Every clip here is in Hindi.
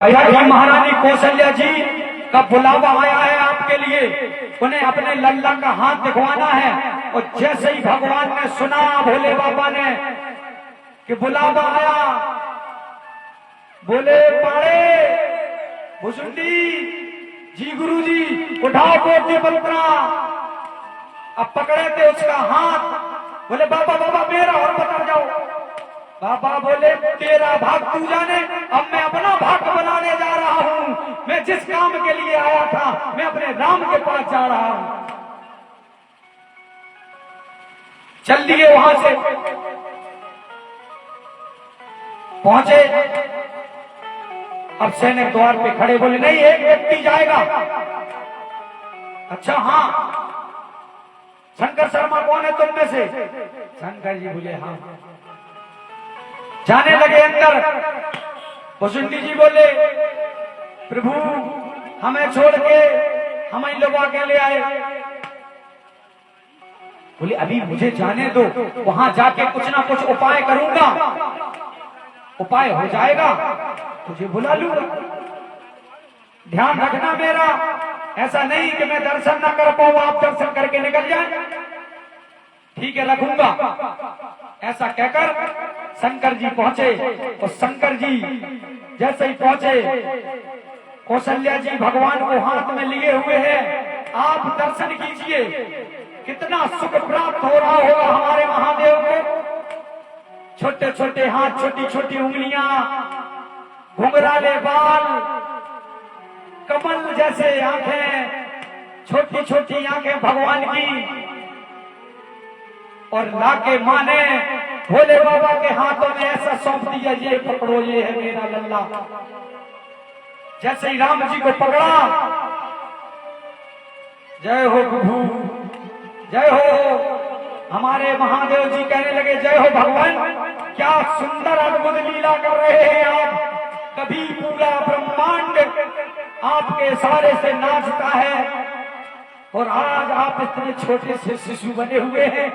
महारानी कौशल्या जी का बुलावा आया है आपके लिए। उन्हें अपने लल्ला का हाथ दिखवाना है। और जैसे ही भगवान ने सुना भोले बाबा ने कि बुलावा आया, बोले पाड़े भुसुंडी जी गुरु जी उठाओ कोटे बलत्रा। अब पकड़े थे उसका हाथ। बोले बाबा बाबा मेरा और बता जाओ। बाबा बोले तेरा भाग तू जाने, अब मैं अपना भाग बनाने जा रहा हूं। मैं जिस काम के लिए आया था मैं अपने राम के पास जा रहा हूं। चल दिए वहां से पहुंचे। अब सैनिक द्वार पे खड़े बोले नहीं एक व्यक्ति जाएगा। अच्छा हाँ शंकर शर्मा कौन है तुम में से? शंकर जी बोले हाँ। जाने लगे अंदर। भुसुंडी जी बोले प्रभु हमें छोड़ के हम इन लोग अकेले आए। बोले अभी मुझे जाने दो, वहां जाके कुछ ना कुछ उपाय करूंगा, उपाय हो जाएगा तुझे बुला लूंगा। ध्यान रखना मेरा, ऐसा नहीं कि मैं दर्शन ना कर पाऊं आप दर्शन करके निकल जाए। ठीक है रखूंगा। ऐसा कहकर शंकर जी पहुंचे। और शंकर जी जैसे ही पहुंचे कौशल्या जी भगवान को हाथ में लिए हुए हैं। आप दर्शन कीजिए कितना सुख प्राप्त हो रहा होगा हमारे महादेव को। छोटे छोटे हाथ, छोटी छोटी उंगलियां, घुंघराले बाल, कमल जैसे आंखें, छोटी छोटी आंखें भगवान की। और लाके माने भोले बाबा के हाथों में ऐसा सौंप दिया, ये पकड़ो ये है मेरा लल्ला। जैसे ही राम जी को पकड़ा, जय हो प्रभु जय हो। हमारे महादेव जी कहने लगे जय हो भगवान, क्या सुंदर अद्भुत लीला कर रहे हैं आप। कभी पूरा ब्रह्मांड आपके इशारे से नाचता है और आज आप इतने छोटे से शिशु बने हुए हैं।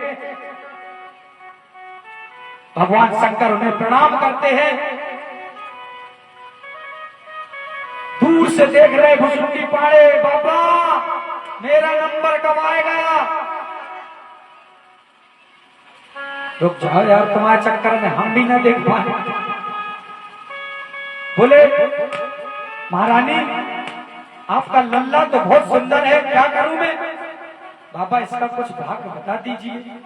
भगवान शंकर उन्हें प्रणाम करते हैं। दूर से देख रहे भुसुंडी पाड़े बाबा मेरा नंबर कब आएगा। रुक जाओ यार तुम्हारे चक्कर में हम भी ना देख पाए। बोले महारानी आपका लल्ला तो बहुत सुंदर है, क्या करूं मैं? बाबा इसका कुछ भाग बता दीजिए।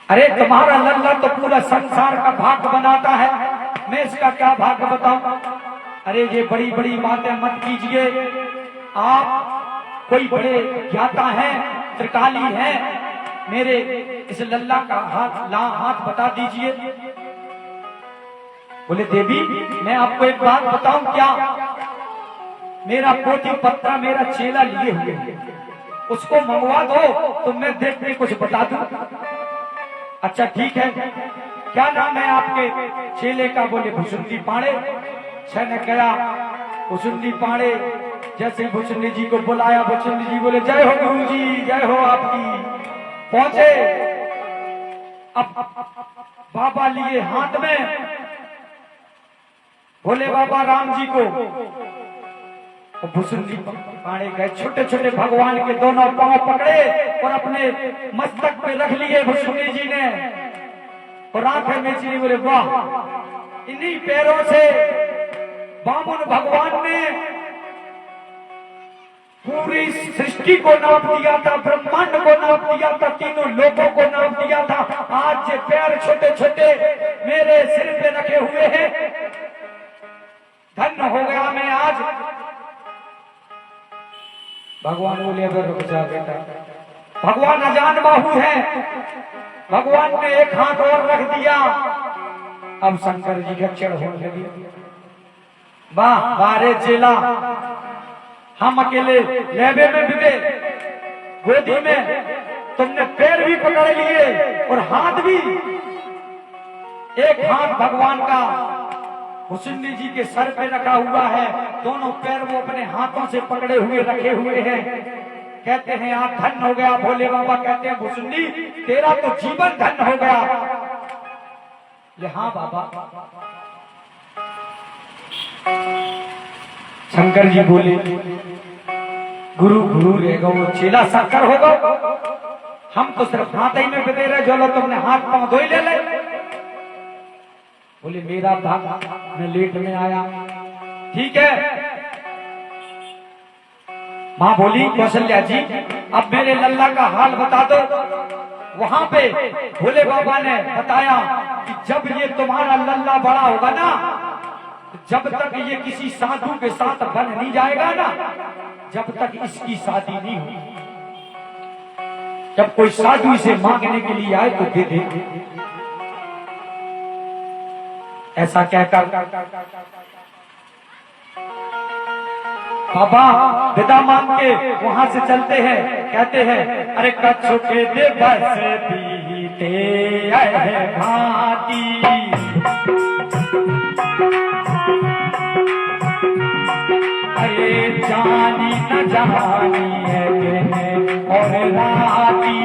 अरे तुम्हारा लल्ला तो पूरा संसार का भाग बनाता है, मैं इसका क्या भाग बताऊं? अरे ये बड़ी बड़ी बातें मत कीजिए। आप कोई बड़े ज्ञाता हैं, त्रिकाली हैं, मेरे इस लल्ला का हाथ बता दीजिए। बोले देवी मैं आपको एक बात बताऊं क्या? मेरा पोथी पत्रा मेरा चेला लिए हुए है, उसको मंगवा दो तो मैं देख के कुछ बता दूं। अच्छा ठीक है, क्या नाम है आपके चेले का? बोले भुसुंडी पाड़े। ने गया भुसुंडी पाड़े। जैसे भुसुंडी जी को बुलाया, भुसुंडी जी बोले जय हो गुरु जी जय हो आपकी। पहुंचे। अब बाबा लिए हाथ में भोले बाबा राम जी को। भुसुंडी पाड़े गए, छोटे छोटे भगवान के दोनों पांव पकड़े और अपने मस्तक पे रख लिए भुसुंडी जी ने। और आंखें में चली। बोले वाह, इन्हीं पैरों से बामुन भगवान ने पूरी सृष्टि को नाप दिया था, ब्रह्मांड को नाप दिया था, तीनों लोगों को नाप दिया था। आज ये पैर छोटे छोटे मेरे सिर पे रखे हुए हैं। धन्य हो गया मैं आज। भगवान बोले अगर रुक जा बेटा, भगवान अजान बाहु है। भगवान ने एक हाथ और रख दिया। अब शंकर जी का क्षण होने लगी। वाह बारे चेला, हम अकेले लेबे में बिबे गोदी में, तुमने पैर भी पकड़ लिए और हाथ भी। एक हाथ भगवान का भुसुंडी जी के सर पे रखा हुआ है, दोनों पैर वो अपने हाथों से पकड़े हुए रखे हुए हैं। कहते हैं आप धन्य हो गया। भोले बाबा कहते हैं भुसुंडी तेरा तो जीवन धन्य हो गया। ये हाँ बाबा। शंकर जी बोले, गुरु गुरु रहेगा वो चेला शंकर होगा। हम तो सिर्फ हाथ ही में बिते रहे, जो लो तुमने हाथ पांव धोई ले ले। बोले मेरा भाग, मैं लेट में आया, ठीक है। मां बोली कौशल्या जी अब मेरे लल्ला का हाल बता दो। वहां पे भोले बाबा ने बताया कि जब ये तुम्हारा लल्ला बड़ा होगा ना, जब तक ये किसी साधु के साथ बन नहीं जाएगा ना, जब तक इसकी शादी नहीं होगी। जब कोई साधु इसे मांगने के लिए आए तो दे दे। ऐसा कहकर बाबा विदा मांग के वहां से चलते हैं। कहते हैं अरे कच्छु के दे बस बीते है भांति, अरे जानी न जानी है दिन और राती,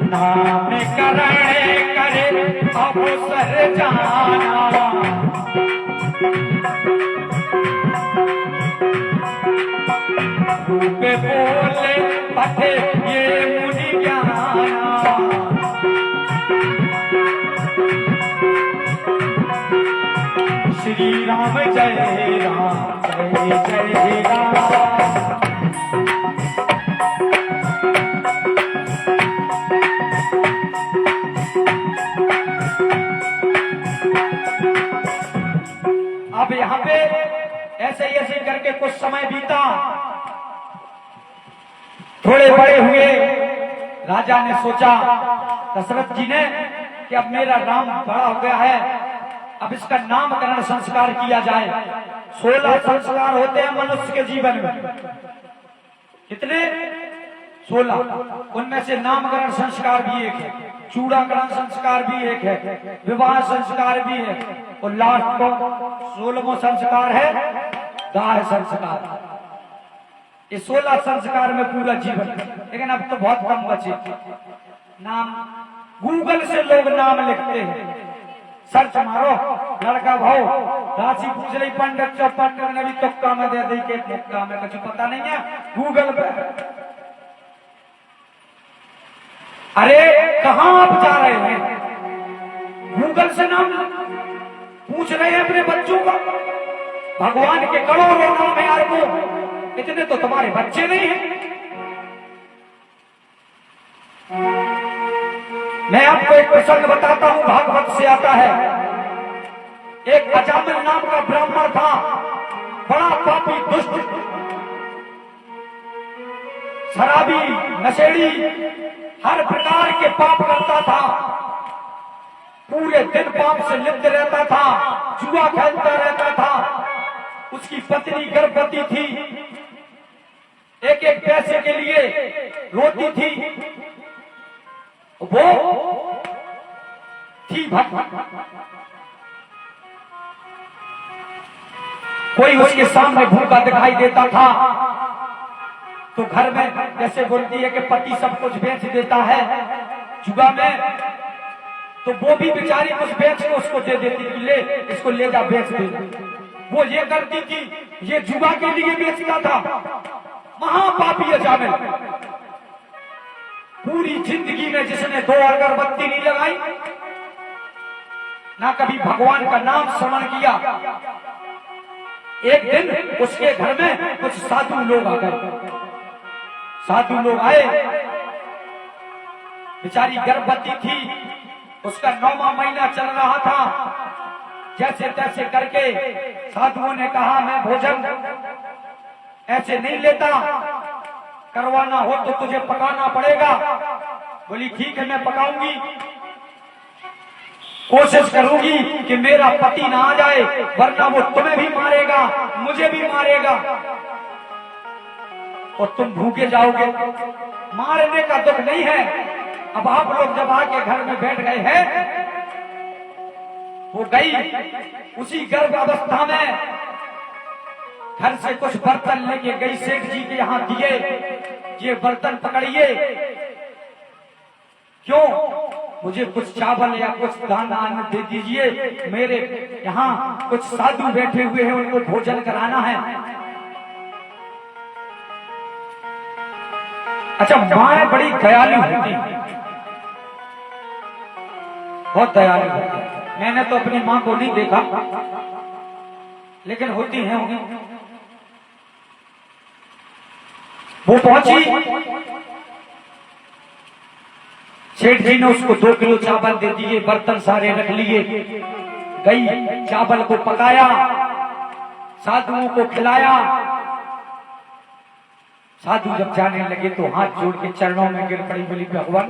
नाम करे करे अवसर जाना, रूप बोले पठे ये मुनि ज्ञाना, श्री राम जय राम जय जय राम। अब यहाँ पे ऐसे ही ऐसे करके कुछ समय बीता, थोड़े बड़े हुए। राजा ने सोचा, दशरथ जी ने, कि अब मेरा राम बड़ा हो गया है, अब इसका नामकरण संस्कार किया जाए। 16 संस्कार होते हैं मनुष्य के जीवन में। कितने? 16। उनमें से नामकरण संस्कार भी एक है, चूड़ाकरण संस्कार भी एक है, विवाह संस्कार भी है, और लास्ट को 16वां संस्कार है दाह संस्कार। ये 16 संस्कार में पूरा जीवन। लेकिन अब तो बहुत कम बचे। नाम गूगल से लोग नाम लिखते हैं, सर्च मारो लड़का भाव राशि पूछ रही पंडित चौपट ने भी तुक्का में दे दी के तुक्का में कुछ पता नहीं है गूगल पे। अरे कहां आप जा रहे हैं? गूगल से नाम पूछ रहे हैं अपने बच्चों का। भगवान के करोड़ों नाम है अरबों, इतने तो तुम्हारे बच्चे नहीं हैं। मैं आपको एक प्रसंग बताता हूं, भागवत से आता है। एक अजामिल नाम का ब्राह्मण था, बड़ा पापी दुष्ट, शराबी, नशेड़ी, हर प्रकार के पाप करता था। पूरे दिन पाप से लिप्त रहता था, जुआ खेलता रहता था। उसकी पत्नी गर्भवती थी, एक एक पैसे के लिए रोती थी। वो थी भक्त। कोई उसके सामने भूखा दिखाई देता था तो घर में जैसे बोलती है कि पति सब कुछ बेच देता है जुआ में, तो वो भी बेचारी कुछ बेच के उसको दे देती कि ले इसको ले जा बेच दे। वो ये करती थी, ये जुआ के लिए बेचता था। महापापी अजामिल। पूरी जिंदगी में जिसने 2 अगरबत्ती नहीं लगाई, ना कभी भगवान का नाम स्मरण किया। एक दिन उसके घर में कुछ साधु लोग आ गए। साधु लोग आए, बेचारी गर्भवती थी, उसका 9वां महीना चल रहा था। जैसे तैसे करके साधुओं ने कहा मैं भोजन ऐसे नहीं लेता, करवाना हो तो तुझे पकाना पड़ेगा। बोली ठीक है मैं पकाऊंगी, कोशिश करूंगी कि मेरा पति ना आ जाए, वरना वो तुम्हें भी मारेगा मुझे भी मारेगा और तुम भूखे जाओगे। मारने का दुख नहीं है। अब आप लोग जब आके घर में बैठ गए हैं, वो गई उसी गर्भ अवस्था में घर से कुछ बर्तन लेके गई, सेठ जी के यहाँ दिए, ये बर्तन पकड़िए। क्यों? मुझे कुछ चावल या कुछ दाना अन्न दे दीजिए, मेरे यहाँ कुछ साधु बैठे हुए हैं, उनको भोजन कराना है। अच्छा, माँ बड़ी दयालु होती है, बहुत दयालु होती है। मैंने तो अपनी माँ को नहीं देखा, लेकिन होती है होंगी। वो पहुंची, सेठ जी ने उसको 2 किलो चावल दे दिए, बर्तन सारे रख लिए, गई चावल को पकाया, साधुओं को खिलाया। साधु जब जाने लगे तो हाथ जोड़ के चरणों में गिर पड़ी, बोली भगवान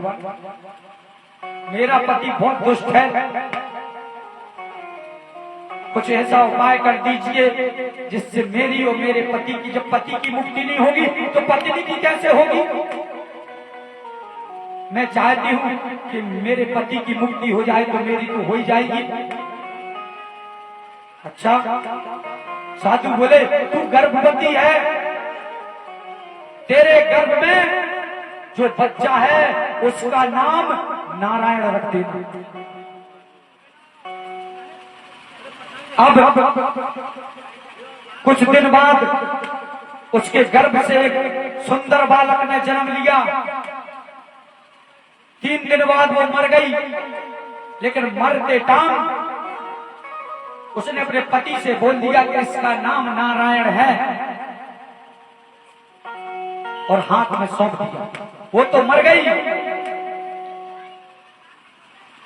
मेरा पति बहुत दुष्ट है, कुछ ऐसा उपाय कर दीजिए जिससे मेरी और मेरे पति की, जब पति की मुक्ति नहीं होगी तो पत्नी की कैसे होगी। मैं चाहती हूं कि मेरे पति की मुक्ति हो जाए तो मेरी तो हो ही जाएगी। अच्छा, साधु बोले तू गर्भवती है, तेरे गर्भ में जो बच्चा है उसका नाम नारायण रख देना। अब कुछ दिन बाद उसके गर्भ से एक सुंदर बालक ने जन्म लिया। 3 दिन बाद वो मर गई, लेकिन मरते टाइम उसने अपने पति से बोल दिया कि इसका नाम नारायण है, और हाथ में सौंप दिया। वो तो मर गई।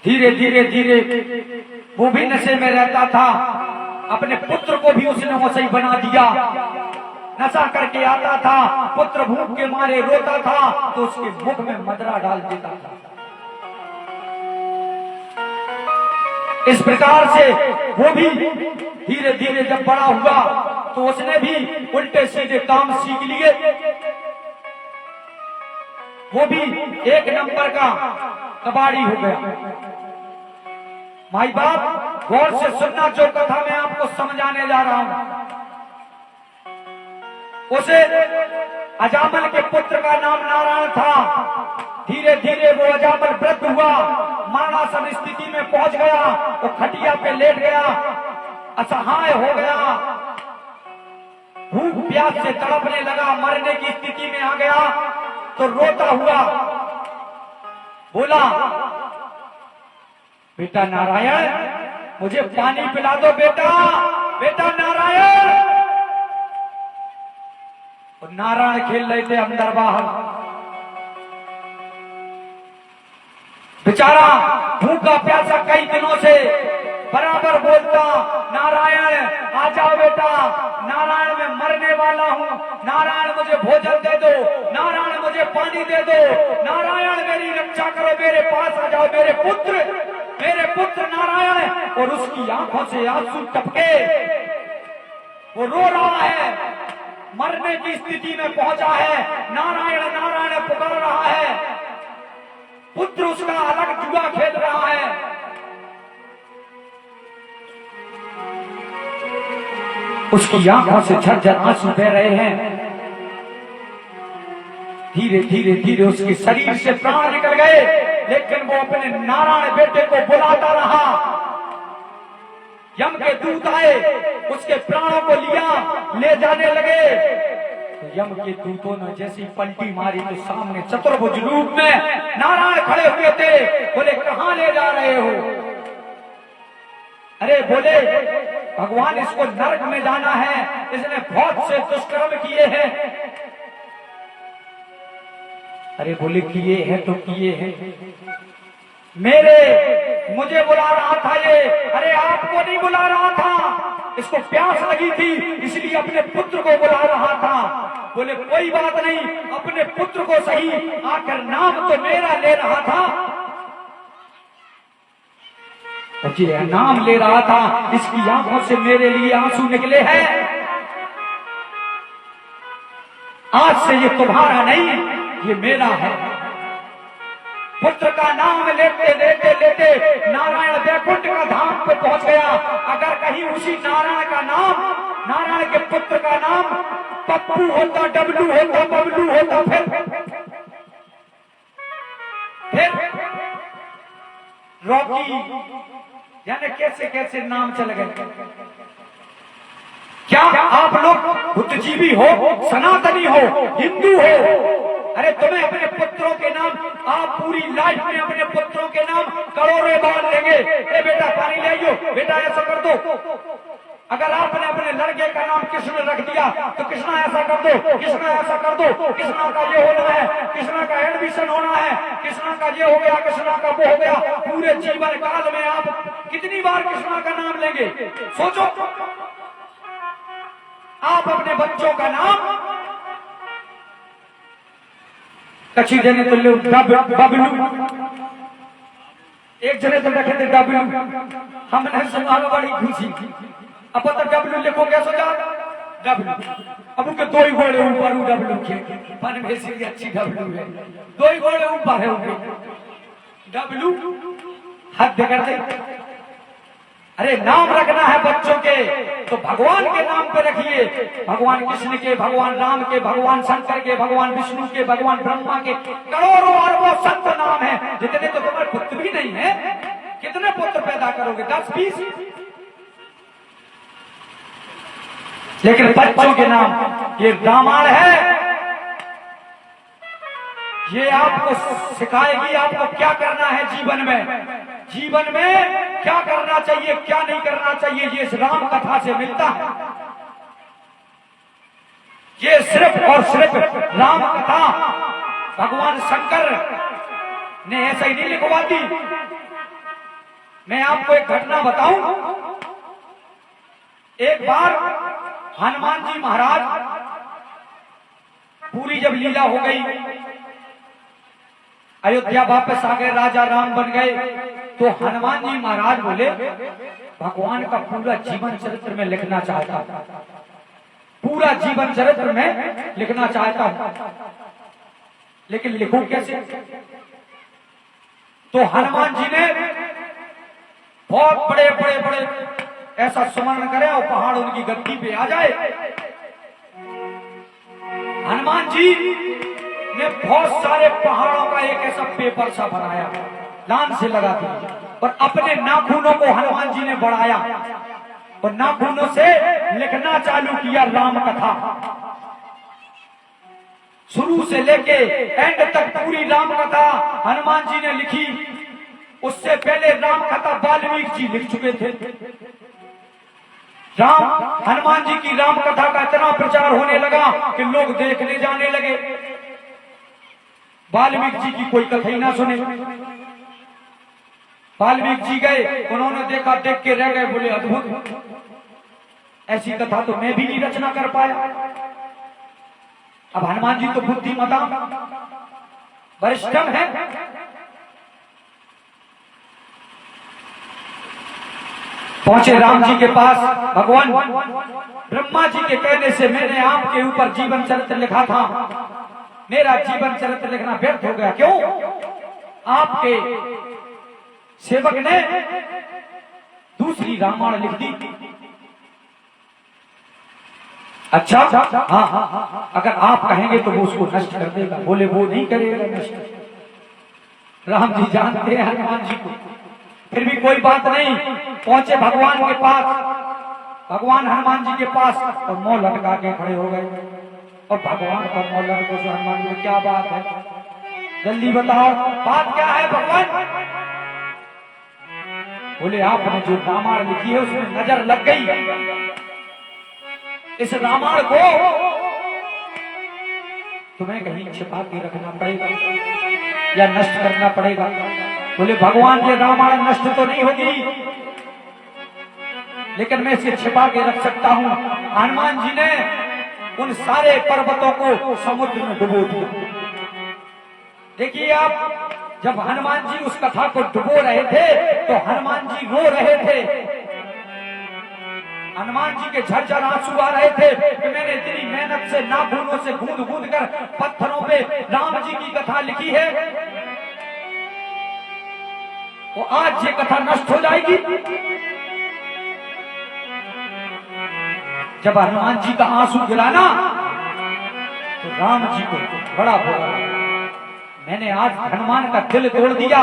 धीरे धीरे धीरे वो भी नशे में रहता था, अपने पुत्र को भी उसने वैसे ही बना दिया। नशा करके आता था, पुत्र भूख के मारे रोता था तो उसके मुख में मदरा डाल देता था। इस प्रकार से वो भी धीरे धीरे जब बड़ा हुआ तो उसने भी उल्टे सीधे काम सीख लिए। वो भी 1 नंबर का कबाड़ी हो गया। माई बाप गौर से सुनना, जो कथा मैं आपको समझाने जा रहा हूं। उसे अजामल के पुत्र का नाम नारायण था। धीरे धीरे वो अजामल वृद्ध हुआ, मरणासन स्थिति में पहुंच गया, वो खटिया पे लेट गया, असहाय हो गया, भूख प्यास से तड़पने लगा, मरने की स्थिति में आ गया। तो रोता हुआ बोला, बेटा नारायण मुझे पानी पिला दो, बेटा बेटा नारायण। और नारायण खेल रहे थे अंदर बाहर। बेचारा भूखा प्यासा कई दिनों से बराबर बोलता, नारायण आ जाओ बेटा, नारायण मैं मरने वाला हूँ, नारायण मुझे भोजन दे दो, नारायण मुझे पानी दे दो, नारायण मेरी रक्षा करो, मेरे पास आ जाओ, मेरे पुत्र नारायण। और उसकी आंखों से आंसू टपके, वो रो रहा है, मरने की स्थिति में पहुंचा है, नारायण नारायण पुकार रहा है। पुत्र उसका अलग जुआ खेल रहा है। उसकी आंखों से झरझर आंसू बह रहे हैं। धीरे धीरे धीरे उसके शरीर से प्राण निकल गए, लेकिन वो अपने नारायण बेटे को बुलाता रहा। यम के दूत आए, उसके प्राणों को ले जाने लगे। तो यम के दूतों ने जैसी पलटी मारी तो सामने चतुर्भुज रूप में नारायण खड़े हुए थे। बोले कहां ले जा रहे हो? अरे बोले भगवान इसको नरक में जाना है, इसने बहुत से दुष्कर्म किए हैं। अरे बोले किए हैं तो किए हैं, मुझे बुला रहा था ये। अरे आपको नहीं बुला रहा था, इसको प्यास लगी थी इसलिए अपने पुत्र को बुला रहा था। बोले कोई बात नहीं, अपने पुत्र को सही, आकर नाम तो मेरा ले रहा था। जी नाम ले रहा था, इसकी आंखों से मेरे लिए आंसू निकले हैं। आज से ये तुम्हारा नहीं, ये मेरा है। पुत्र का नाम लेते लेते लेते नारायण वैकुंठ का धाम पे पहुंच गया। अगर कहीं उसी नारायण का नाम, नारायण के पुत्र का नाम पप्पू होता, डब्लू होता, बबलू होता, फिर रॉकी, यानी कैसे कैसे नाम चल गए। क्या आप लोग बुद्धिजीवी हो, सनातनी हो, हिंदू हो? अरे तुम्हें अपने पुत्रों के नाम, आप पूरी लाइफ में अपने पुत्रों के नाम करोड़ों बार लेंगे, ए बेटा पानी ले आइयो, बेटा ऐसा कर दो। अगर आपने अपने लड़के का नाम कृष्ण रख दिया तो कृष्णा ऐसा कर दो, कृष्णा ऐसा कर दो, कृष्णा का ये होना है, कृष्णा का एडमिशन होना है, कृष्णा का ये हो गया, कृष्णा का वो हो गया। पूरे जीवन काल में आप कितनी बार कृष्णा का नाम लेंगे? सोचो। आप अपने बच्चों का नाम कच्ची जने तो लो बबलू, एक जने तो रखे थे डबलू, हमने सुना बड़ी खुशी। अब तो डबलू लिखो क्या सोचा? डबलू। अब उनके दो ही घोड़े ऊपर डबलू के मन में से अच्छी डबलू है, दो ही घोड़े ऊपर है उनके डबलू, हद कर दे। अरे नाम रखना है बच्चों के तो भगवान के नाम पे रखिए, भगवान कृष्ण के, भगवान राम के, भगवान शंकर के, भगवान विष्णु के, भगवान ब्रह्मा के, करोड़ों अरबों संत नाम है। जितने तो तुम्हारे पुत्र भी नहीं है, कितने पुत्र पैदा करोगे? 10-20। लेकिन बच्चों के नाम, ये रामायण है, ये आपको सिखाएगी आपको क्या करना है जीवन में, जीवन में क्या करना चाहिए, क्या नहीं करना चाहिए। ये इस राम कथा से मिलता है। ये सिर्फ और सिर्फ राम कथा भगवान शंकर ने ऐसा ही नहीं लिखवा दी। मैं आपको एक घटना बताऊं। एक बार हनुमान जी महाराज, पूरी जब लीला हो गई, अयोध्या वापस आ गए, राजा राम बन गए, तो हनुमान जी महाराज बोले भगवान का पूरा जीवन चरित्र में लिखना चाहता हूं, पूरा जीवन चरित्र में लिखना चाहता हूं, लेकिन लिखूं कैसे? तो हनुमान जी ने बहुत बड़े बड़े बड़े ऐसा सुमरण करे और पहाड़ उनकी गद्दी पे आ जाए। हनुमान जी ने बहुत सारे पहाड़ों का एक ऐसा पेपर सा बनाया, लान से लगा दिया, और अपने नाखूनों को हनुमान जी ने बढ़ाया और नाखूनों से लिखना चालू किया राम कथा। शुरू से लेके एंड तक पूरी राम कथा हनुमान जी ने लिखी। उससे पहले राम कथा वाल्मीकि जी लिख चुके थे। हनुमान जी की राम कथा का इतना प्रचार होने लगा कि लोग देखने जाने लगे। वाल्मीकि जी की कोई कथा ही ना सुने। वाल्मीकि जी गए, उन्होंने देखा, देख के रह गए, बोले अद्भुत, ऐसी कथा तो मैं भी नहीं रचना कर पाया। अब हनुमान जी तो बुद्धिमता वरिष्ठम है, पहुंचे राम जी के पास। भगवान ब्रह्मा जी के कहने से मैंने आपके ऊपर जीवन चरित्र लिखा था, मेरा जीवन चरित्र लिखना व्यर्थ हो गया। क्यों? आपके सेवक ने दूसरी रामायण लिख दी। अच्छा, हाँ, अगर आप कहेंगे तो वो उसको नष्ट कर देगा। बोले वो नहीं करेगा नष्ट। राम जी जानते हैं हनुमान जी को, फिर भी कोई बात नहीं। पहुंचे भगवान के पास, भगवान हनुमान जी के पास, और मुंह लटका के खड़े हो गए। और भगवान का मुंह लटको से हनुमान जी, क्या बात है, जल्दी बताओ बात क्या है भगवान? बोले आपने जो रामायण लिखी है उसमें नजर लग गई, इस रामायण को तुम्हें कहीं छिपा के रखना पड़ेगा या नष्ट करना पड़ेगा। बोले भगवान ये रामायण नष्ट तो नहीं होगी, लेकिन मैं इसे छिपा के रख सकता हूं। हनुमान जी ने उन सारे पर्वतों को समुद्र में डुबो दिया। देखिए आप, जब हनुमान जी उस कथा को डुबो रहे थे तो हनुमान जी रो रहे थे। हनुमान जी के झरझर आंसू आ रहे थे कि मैंने इतनी मेहनत से नाखूनों से गूंद गूंद कर पत्थरों पे राम जी की कथा लिखी है, वो आज ये कथा नष्ट हो जाएगी। जब हनुमान जी का आंसू गिराना तो राम जी को बड़ा बुरा लगा। मैंने आज हनुमान का दिल तोड़ दिया।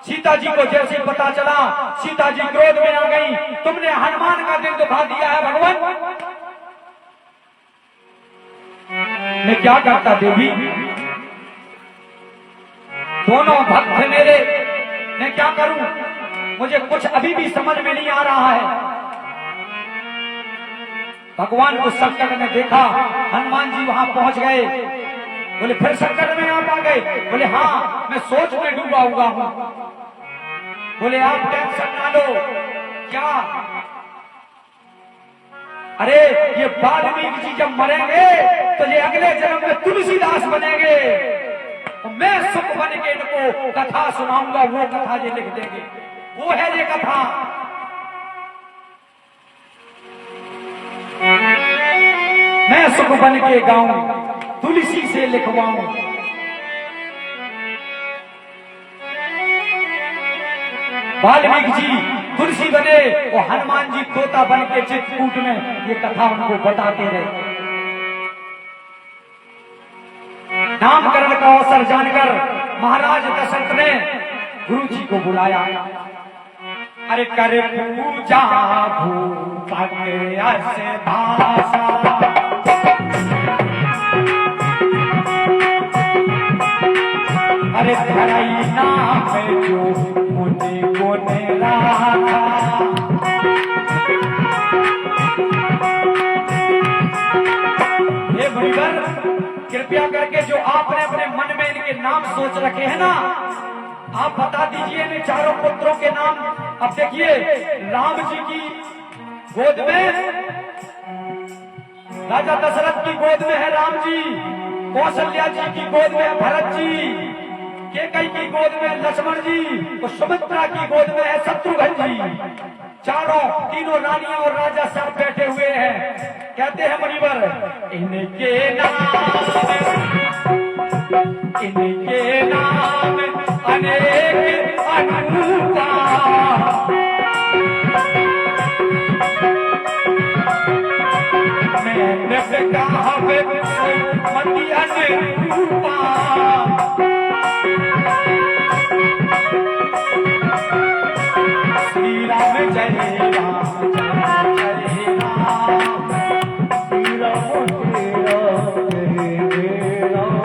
सीता जी को जैसे ही पता चला, सीता जी क्रोध में आ गई, तुमने हनुमान का दिल दुखा दिया है भगवान, मैं क्या करता देवी, दोनों भक्त मेरे, मैं क्या करूं, मुझे कुछ अभी भी समझ में नहीं आ रहा है। भगवान को संकट में देखा, हनुमान जी वहां पहुंच गए, बोले फिर संकट में आप आ गए, बोले हाँ मैं सोच में डूबा हुआ हूं। बोले आप टेंशन ना लो, क्या, अरे ये वाल्मीकि जी जब मरेंगे तो ये अगले जन्म में तुलसीदास बनेंगे, मैं सुख बन के इनको कथा सुनाऊंगा, वो कथा ये लिख देंगे, वो है ये कथा। मैं सुख बन के गाऊं, तुलसी से लिखवाऊं। वाल्मीकि जी तुलसी बने और हनुमान जी तोता बन के चित्रकूट में ये कथा उनको बताते रहे। नामकरण का अवसर जानकर महाराज दशरथ ने गुरु जी को बुलाया। अरे करे पूजा भूपा के ऐसे भाषा, अरे धराई नाम जो मुनि को ने राखा, हे मुनिवर कृपया करके जो आपने अपने मन में इनके नाम सोच रखे हैं ना, आप बता दीजिए इन चारों पुत्रों के नाम। अब देखिए राम जी की गोद में, राजा दशरथ की गोद में है राम जी, कौशल्या जी की गोद में है भरत जी, कैकेयी की गोद में लक्ष्मण जी और सुमित्रा की गोद में है शत्रुघ्न जी। चारों तीनों रानियां और राजा सब बैठे हुए हैं। कहते हैं मुनिवर इनके नाम अनेक अनूठा, मैंने कहा मति अनुरूपा, श्री राम जय राम जय राम, श्री राम जय राम।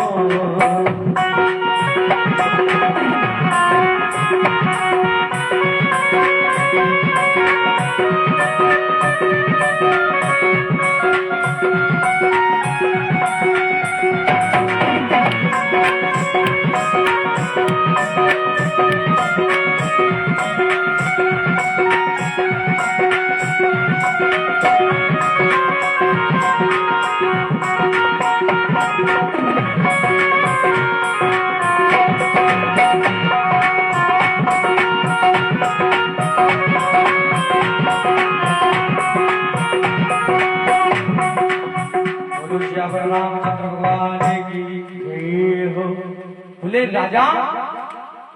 रामचंद्र भगवान की जय हो। बोले राजा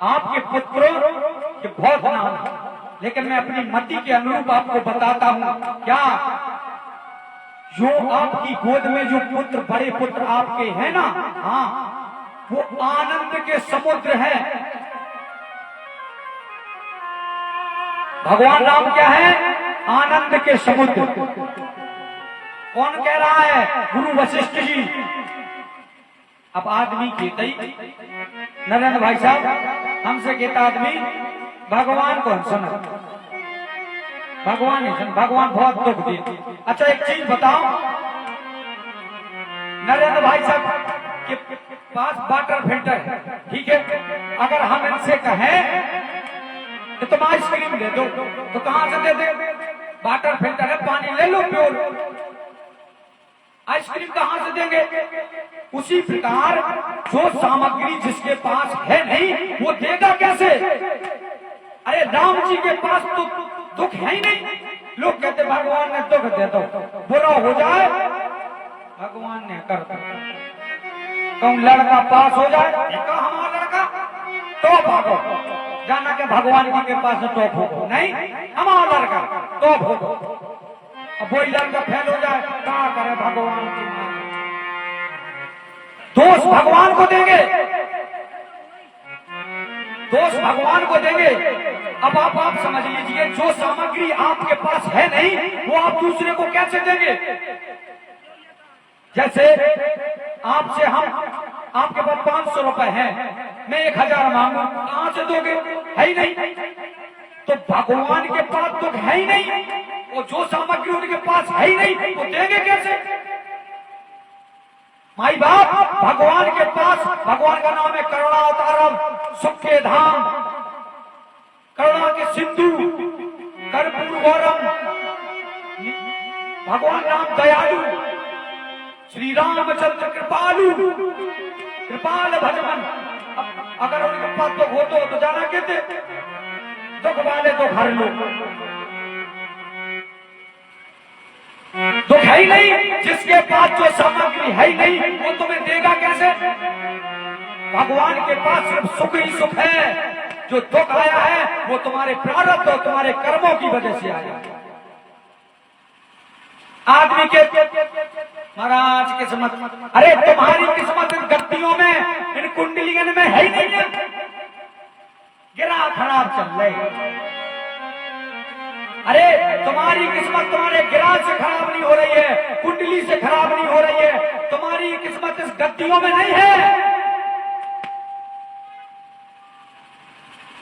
आपके पुत्रों के बहुत नाम है, लेकिन मैं अपनी मति के अनुरूप आपको बताता हूँ। क्या जो आपकी गोद में जो पुत्र, बड़े पुत्र आपके हैं ना, हाँ वो आनंद के समुद्र है। भगवान राम क्या है? आनंद के समुद्र। कौन कह रहा है? गुरु वशिष्ठ जी। अब आदमी कहते ही नरेंद्र भाई साहब हमसे कहता आदमी भगवान को सुना, भगवान ही सुन, भगवान बहुत दुख देते। अच्छा एक चीज बताओ, नरेंद्र भाई साहब के पास वाटर फिल्टर है, ठीक है, अगर हम इनसे कहें तो तुम आइसक्रीम दे दो तो कहां से दे दे? वाटर फिल्टर है, पानी ले लो प्योर, आइसक्रीम कहां से देंगे? उसी प्रकार जो सामग्री जिसके पास है नहीं वो देगा कैसे? अरे राम जी के पास तो दुख है ही नहीं। लोग कहते भगवान ने दुख दे दो, बुरा हो जाए भगवान ने कर दो। कहूं लड़का पास हो जाए, हमारा लड़का तो भागो, जाना के भगवान जी के पास तो भोगो, नहीं हमारा लड़का तो भोगो। अब वही लड़का फेल हो जाए, क्या करे भगवान की मान? दोष भगवान को देंगे, दोष भगवान को देंगे। अब आप समझ लीजिए, जो सामग्री आपके पास है नहीं वो आप दूसरे को कैसे देंगे। जैसे आपसे आपके पास 500 रुपए हैं, मैं 1000 मांगू, कहां से दोगे? है ही नहीं। तो भगवान के पास तो है ही नहीं, वो जो सामग्री उनके पास है ही नहीं, वो देंगे कैसे? माई बाप, भगवान के पास, भगवान का नाम है करुणा अवतारम, सुख के धाम, करुणा के सिंधु, कर्पूर गौरम, भगवान राम दयालु, श्री रामचंद्र कृपालु, कृपाल भजमन। अगर उनके पास दुख हो तो जाना कहते, दुख वाले तो हर लो, दुख है ही नहीं। जिसके पास जो सामग्री है ही नहीं वो तुम्हें देगा कैसे? भगवान के पास सिर्फ सुख ही सुख है। जो दुख आया है वो तुम्हारे प्रारब्ध और तुम्हारे कर्मों की वजह से आया। आदमी के महाराज किस्मत, अरे तुम्हारी किस्मत इन गद्दियों में, इन कुंडलियों में है ही नहीं है। गिरा खराब चल रहे। अरे तुम्हारी किस्मत तुम्हारे गिरा से खराब नहीं हो रही है, कुंडली से खराब नहीं हो रही है। तुम्हारी किस्मत इस गद्दियों में नहीं है,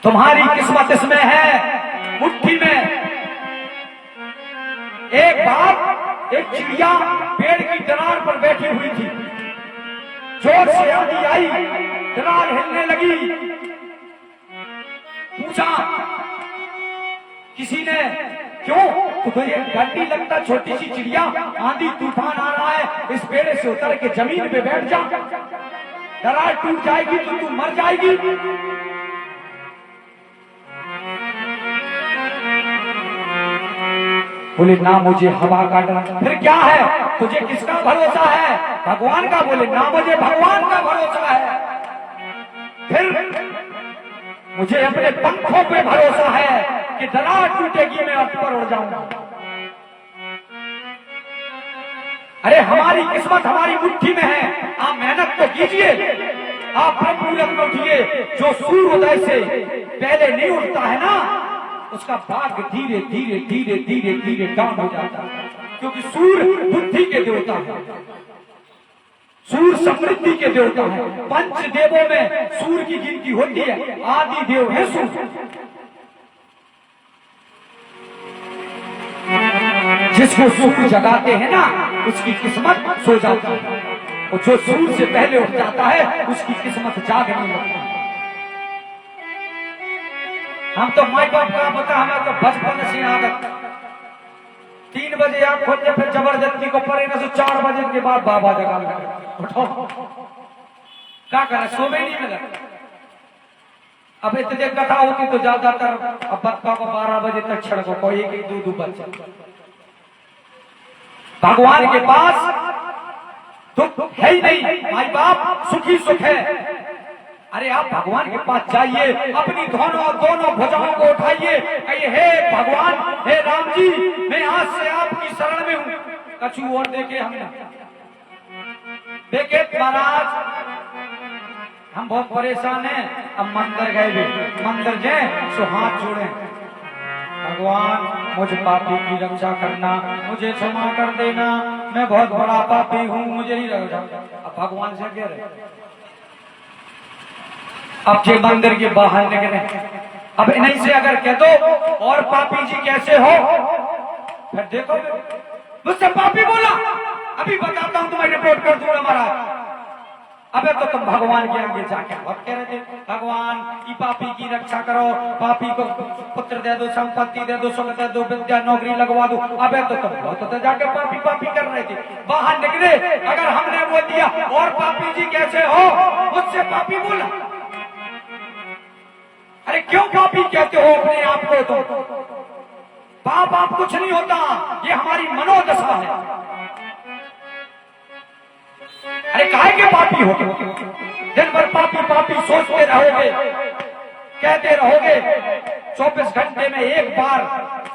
तुम्हारी किस्मत इसमें है, मुट्ठी में। एक बार एक चिड़िया पेड़ की दरार पर बैठी हुई थी, जोर से आंधी आई, दरार हिलने लगी। पूछा किसी ने, क्यों? तो ये डर नहीं लगता? छोटी सी चिड़िया, आंधी तूफान आ रहा है, इस पेड़ से उतर के जमीन पे बैठ जा, दरार टूट जाएगी तो तू मर जाएगी। बोले ना, मुझे हवा का डर। फिर क्या है? तुझे किसका भरोसा है? भगवान का। बोले ना, मुझे भगवान का भरोसा है। फिर मुझे अपने पंखों पे भरोसा है कि दरार टूटेगी, मैं अर्थ पर उड़ जाऊंगा। अरे हमारी किस्मत हमारी मुट्ठी में है, आप मेहनत तो कीजिए, आप ब्रह्म मुहूर्त में उठिए। जो सूर्योदय से पहले नहीं उठता है ना, उसका भाग्य धीरे धीरे धीरे धीरे धीरे डाउन हो जाता है, क्योंकि सूर्य बुद्धि के देवता है, सूर्य समृद्धि के देवता है। पंच देवों में सूर्य की गिनती होती है, आदि देव है सूर्य। जिसको सूर्य जगाते हैं ना, उसकी किस्मत सो जाती है, और जो सूर्य से पहले उठ जाता है उसकी किस्मत जागने लगती है। हम तो माई बाप का पता, हमें तो बचपन से आदत, 3 बजे आँख खोलते, फिर जबरदस्ती को परे न, 4 बजे के बाद बाबा जगा उठो, क्या करे, सोवे नहीं मिला। अब इतने कथा होती तो ज्यादातर अब बच्चा को 12 बजे तक छड़को, कोई एक दो बच्चा। भगवान के पास दुख है ही नहीं, माई बाप सुखी सुख है। अरे आप भगवान के पास जाइए, अपनी दोनों भुजाओं को उठाइए, कहिए हे भगवान, हे राम जी, मैं आज से आपकी शरण में हूँ। कछु और देखे हमने, देखे महाराज हम बहुत परेशान हैं। अब मंदिर गए भी, मंदिर जाए सो हाथ जोड़े, भगवान मुझ पापी की रक्षा करना, मुझे क्षमा कर देना, मैं बहुत बड़ा पापी हूँ, मुझे ही रक्षा। अब भगवान से कह रहे, अब जे मंदिर के बाहर निकले, अब इन्हीं से अगर कह दो और पापी जी कैसे हो, फिर देखो मुझसे पापी बोला, अभी बताता हूँ, तुम्हें रिपोर्ट कर दूंगा महाराज। अबे तो तुम भगवान के आगे जाके बहुत कह रहे थे, भगवान की पापी की रक्षा करो, पापी को पुत्र दे दो, संपत्ति दे दो, सुख दे दो, विद्या नौकरी लगवा दो। अबे तो तुम बहुत तो जाके पापी पापी कर रहे थे, बाहर निकले, अगर हमने बोल दिया और पापी जी कैसे हो, मुझसे पापी बोला। अरे क्यों पापी कहते हो अपने आप को? तो पाप आप कुछ नहीं होता, ये हमारी मनोदशा है। अरे काहे के पापी हो? दिन भर पापी पापी सोचते रहोगे, कहते रहोगे। 24 घंटे में एक बार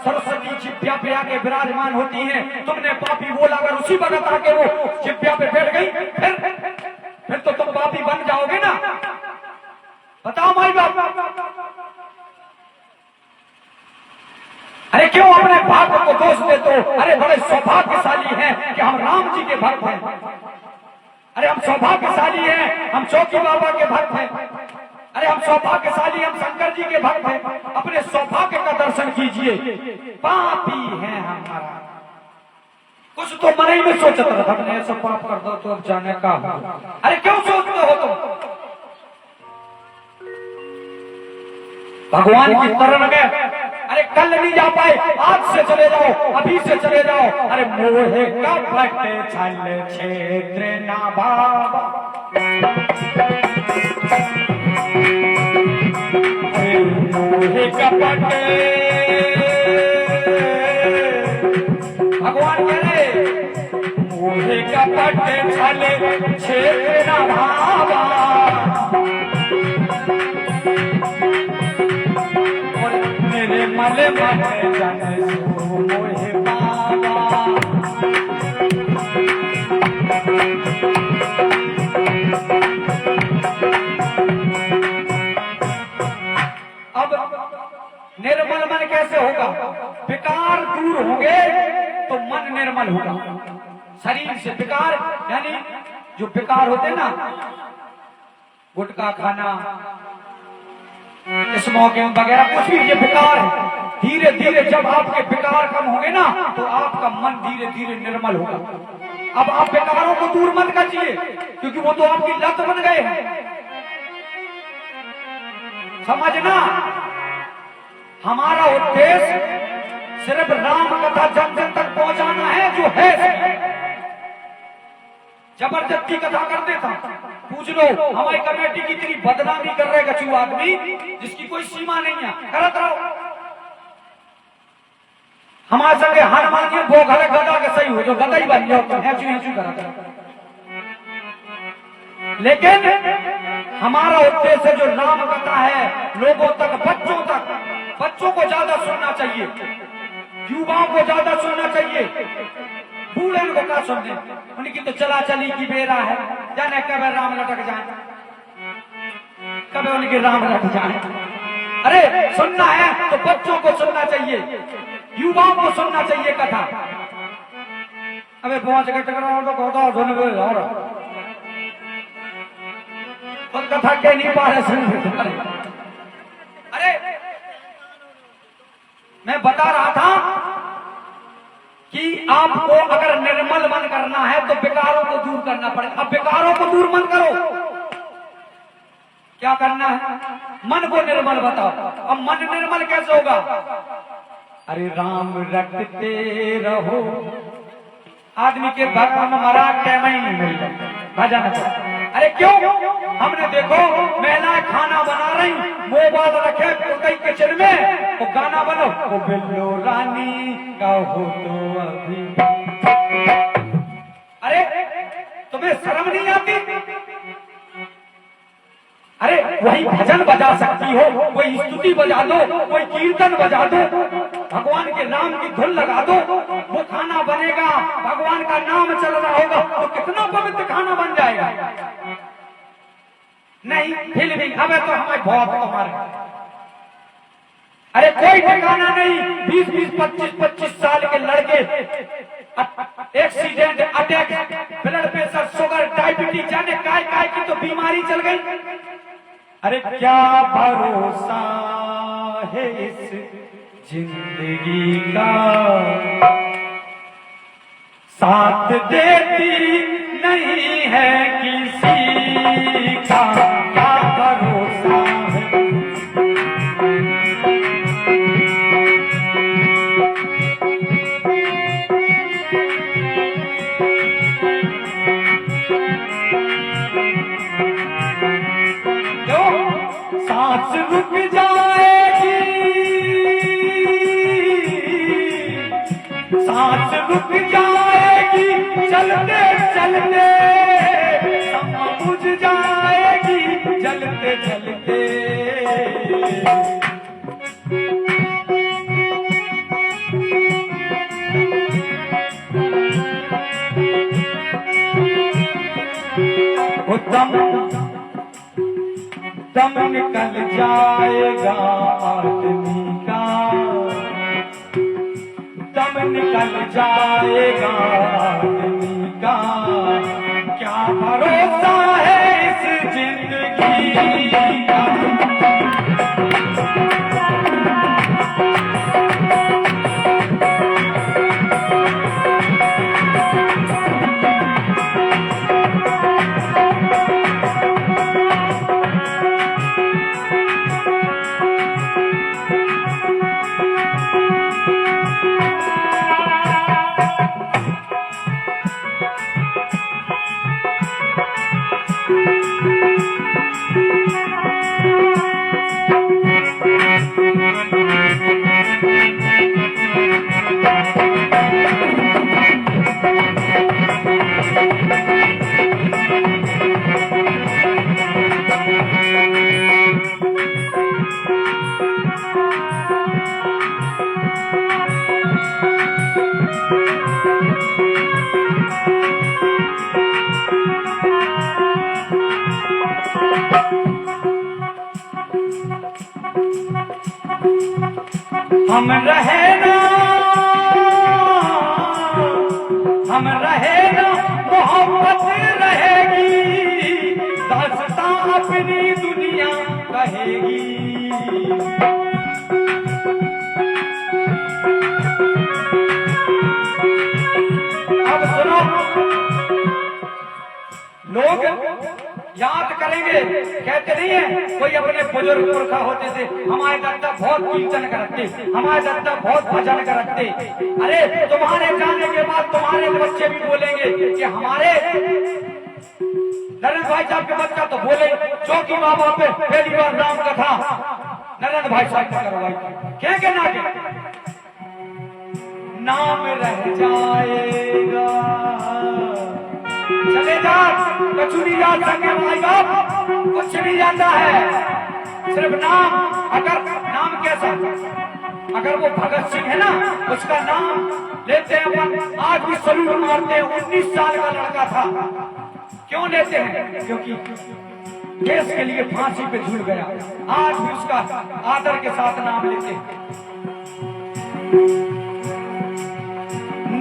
सरस्वती जिब्या पे आके विराजमान होती हैं, तुमने पापी बोला, अगर उसी वक्त आके वो जिब्या पे बैठ गई, फिर तो तुम पापी बन जाओगे ना। बताओ माई बाप, अरे क्यों अपने भाग्य को दोष देते हो? अरे बड़े सौभाग्यशाली हैं कि हम राम जी के भक्त हैं। अरे हम सौभाग्यशाली हैं, हम चौकी बाबा के भक्त हैं। अरे हम सौभाग्यशाली, हम शंकर जी के भक्त हैं। अपने सौभाग्य का दर्शन कीजिए। पापी हैं हमारा, कुछ तो मन ही में सोचता था, हमने ऐसा पाप कर दो तो अब जाने का हो। अरे क्यों सोचते हो तुम? भगवान की तरह गए। अरे कल नहीं जा पाए, आज से चले जाओ, अभी से चले जाओ। अरे मोहे कपट छल क्षेत्र ना बाबा, अरे मोहे कपट, भगवान कह रहे मोहे कपट छल क्षेत्र ना बाबा, मले मले जाने सो मोहे बाबा। अब निर्मल मन कैसे होगा? विकार दूर होंगे तो मन निर्मल होगा। शरीर से विकार, यानी जो विकार होते हैं ना, गुटखा खाना, स्मोकिंग वगैरह, कुछ भी ये विकार है। धीरे धीरे जब आपके विकार कम होंगे ना तो आपका मन धीरे धीरे निर्मल होगा। अब आप विकारों को दूर मत कीजिए, क्योंकि वो तो आपकी लत बन गए हैं। समझना, हमारा उद्देश्य सिर्फ राम कथा जन जन तक पहुंचाना है। जो है जबरदस्ती कथा कर देता, पूछ लो हमारी कमेटी की इतनी बदनामी कर रहे गचू आदमी जिसकी कोई सीमा नहीं है, करत रहो। हमारे संगे हनुमान जी वो घर गदा के सही हो, जो गदा ही बन जाओ तो है करत। लेकिन हमारा उद्देश्य जो राम कथा है, लोगों तक, बच्चों को ज्यादा सुनना चाहिए, युवाओं को ज्यादा सुनना चाहिए। बूढ़े को क्या सुनने, उनकी तो चला चली की बेरा है, जाने कब राम लटक जाए, कब उनके राम लटक जाए। अरे सुनना है तो बच्चों को सुनना चाहिए, युवाओं को सुनना चाहिए कथा। अबे पहुंच के टकराओ तो कहता सुन और कथा के नहीं पा रहे सुन। अरे मैं बता रहा था कि आपको अगर निर्मल मन करना है तो विकारों को दूर करना पड़ेगा। अब विकारों को दूर मन करो, क्या करना है? मन को निर्मल बताओ। अब मन निर्मल कैसे होगा? अरे राम रटते रहो, आदमी के भगवान मरा टाइम ही नहीं मिलता भजन। अरे क्यों? हमने देखो महिलाएं खाना बना रही, मोबाइल रखे कुर्ती के चिर में, वो गाना बनो, वो बिल्लो रानी का हो तो अभी। अरे तुम्हें शर्म नहीं आती? अरे वही भजन बजा सकती हो, कोई स्तुति बजा दो, कोई कीर्तन बजा दो, भगवान के नाम की धुन लगा दो, वो खाना बनेगा, भगवान का नाम चल रहा होगा तो कितना पवित्र खाना बन जाएगा। नहीं, फिर भी हमें तो हमारे बहुत हमारे, अरे कोई ठिकाना नहीं। 20-20, 25-25 साल के लड़के accident, attack, blood pressure, sugar, diabetes, जाने काय की तो बीमारी चल गई। अरे क्या भरोसा है इस जिंदगी का, साथ देती नहीं है किसी का, क्या भरोसा है। सांस रुक जाएगी, सांस रुक जाएगी, चलते चलते बुझ जाएगी, चलते चलते। दम निकल जाएगा आदमी का, टल जाएगा आदमी का, क्या भरोसा है इस जिंदगी का। हम रहे ना मोहब्बत रहेगी, दास्तां अपनी दुनिया कहेगी। अब सुनो, लोग याद करेंगे, कहते नहीं है कोई अपने बुजुर्ग पुरखा होते थे, हमारे दादा बहुत कीर्तन करते, हमारे दादा बहुत भजन करते। अरे तुम्हारे जाने के बाद तुम्हारे बच्चे भी बोलेंगे कि हमारे नरेंद्र भाई साहब के बच्चा तो बोले चौकी बाबा पे पहली बार राम कथा नरेंद्र भाई साहब ने करवाई, क्या कहना के नाम रह जाएगा। चले जा, कुछ नहीं याद रखे भाई बाप, कुछ नहीं जाता है, सिर्फ नाम। अगर नाम कैसा, अगर वो भगत सिंह है ना, उसका नाम लेते हैं अपन, आज भी सलूट मारते हैं। 19 साल का लड़का था, क्यों लेते हैं? क्योंकि देश के लिए फांसी पे झूल गया, आज भी उसका आदर के साथ नाम लेते हैं।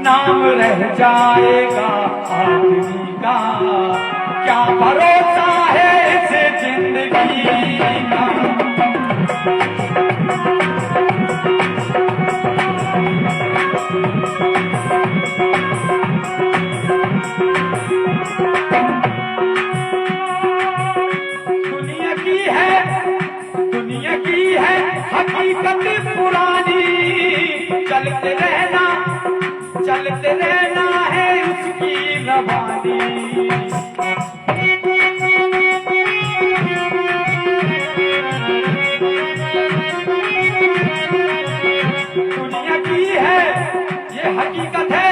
नाम रह जाएगा आदमी का, क्या भरोसा है इस जिंदगी का। दुनिया की है हकीकत पुरानी, चलते रहना है उसकी रवानी। दुनिया की है ये हकीकत है,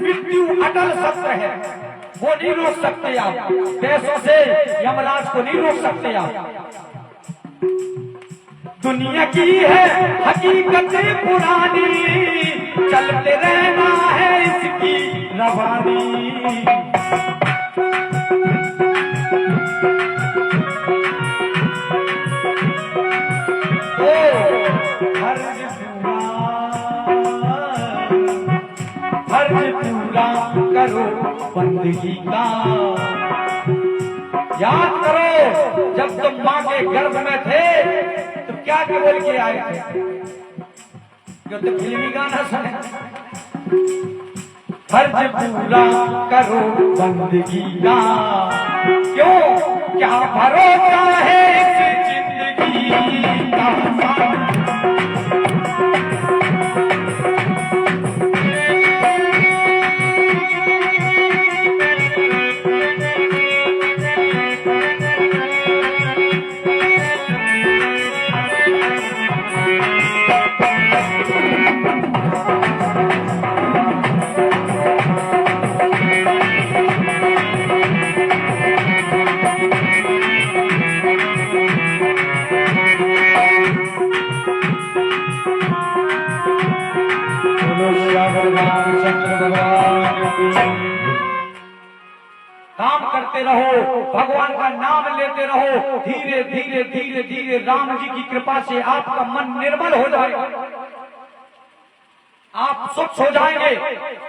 मृत्यु अटल सत्य है, वो नहीं रोक सकते आप, पैसों से यमराज को नहीं रोक सकते आप। दुनिया की है हकीकत पुरानी, चलते रहना है इसकी रवानी। फर्ज पूरा करो बंदगी का। याद करो, जब तुम माँ के गर्भ में थे तो क्या बोल के आए थे, जो तो फिल्मी गाना सुने, फर्ज पूरा करो बंदगी का। क्यों, क्या भरोसा है इस जिंदगी का। काम करते रहो, भगवान का नाम लेते रहो, धीरे धीरे धीरे धीरे राम जी की कृपा से आपका मन निर्मल हो जाएगा। आप स्वच्छ हो जाएंगे।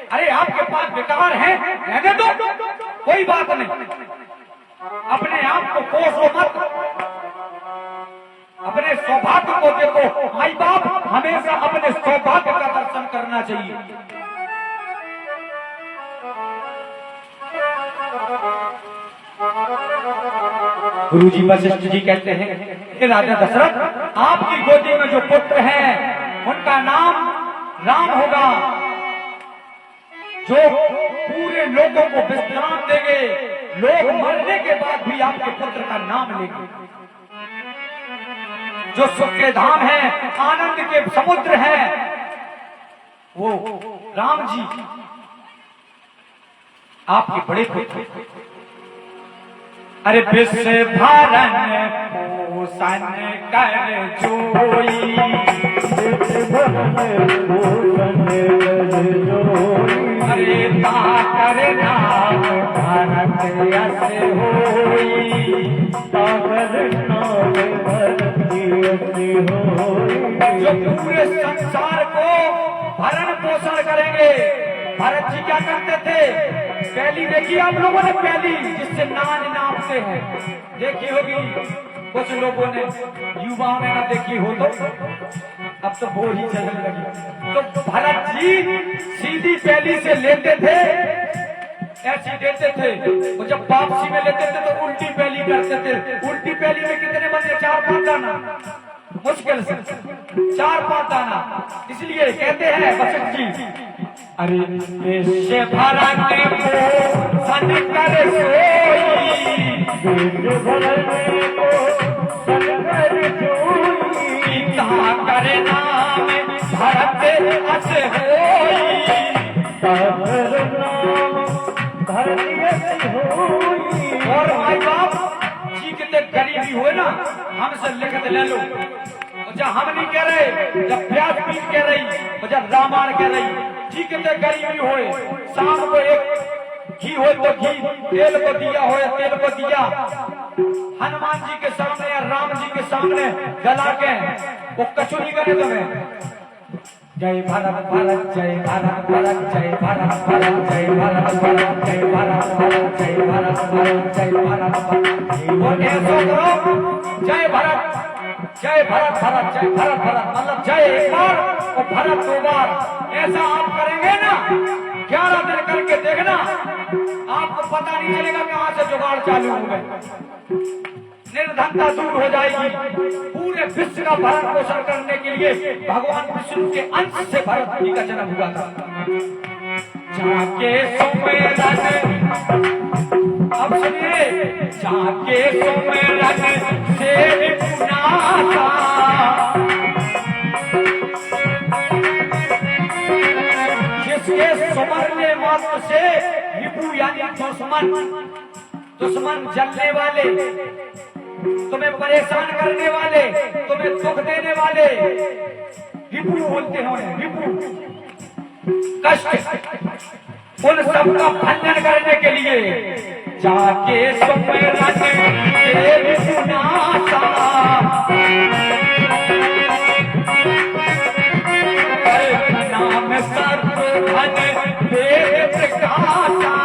अरे आपके पास विकार है, रहने दो, कोई बात नहीं। अपने आप को कोसो मत, अपने सौभाग्य को देखो। माई बाप हमेशा अपने सौभाग्य का दर्शन करना चाहिए। गुरु जी वशिष्ठ जी कहते हैं, हे राजा दशरथ, आपकी गोदी में जो पुत्र हैं उनका नाम राम होगा, जो पूरे लोगों को विश्राम देंगे। लोग मरने के बाद भी आपके पुत्र का नाम लेंगे। जो सुख के धाम है, आनंद के समुद्र है, वो राम जी आपके बड़े पुत्र। अरे विश्व भरण पोषण कर जोई, अरे ताकर नाम भरत यश होई, जो पूरे संसार को भरण पोषण करेंगे। भरत जी क्या करते थे? पहली देखी आप लोगों ने, पहली जिससे नान नापते हैं, देखी होगी। कुछ लोगों ने, युवाओं ने ना देखी हो तो अब तो वो ही चलने लगी। तो भरत जी सीधी पहली से लेते थे, ऐसी देते थे। वो जब वापसी में लेते थे तो उल्टी पहली करते थे। उल्टी पहली में कितने बंदे? 4-5 दाना, मुश्किल से 4-5 दाना। इसलिए कहते हैं वशिष्ठ जी, अरे विश्व भरण पोषण कर सोई, पिता कर नाम भरत यश होई, और माई बाप जी कितने गरीबी हुए ना, हमसे लिखत ले लो। जब हम नहीं कह रहे, जब व्यासपीठ कह रही, और जब रामायण कह रही, जी कितने गरीबी हुए। शाम को एक घी हो तो घी, तेल को दिया हो या तेल को दिया, हनुमान जी के सामने या राम जी के सामने जला के वो कचौरी करे तुम्हें। जय भारत भारत, जय भारत भारत, जय भारत भारत, जय भारत भारत, जय भारत भारत, जय भारत भारत, जय भारत भारत। और ऐसा करो, जय भारत, जय भारत भारत, जय भारत भारत, मतलब जय एक बार और भारत 2 बार। ऐसा आप करेंगे ना 11 दिन करके देखना, आपको पता नहीं चलेगा कहां से जुगाड़ चालू हो गए। निर्धनता दूर हो जाएगी। पूरे विश्व का भरण पोषण करने के लिए भगवान विष्णु के अंश से भरत जी का जन्म हुआ था। जाके सुमेरन, अब सुनिए, जाके सुमेरन से पुनासा, जिसके सुमरने मात्र से रिपु यानी दुश्मन जलने वाले, तुम्हें परेशान करने वाले, तुम्हें दुख देने वाले, रिपु बोलते हैं। रिपु कष्ट, उन सबका खंडन करने के लिए जाके सुमेरन से विपुनासा, नाम सर्वधन दे प्रकाशा।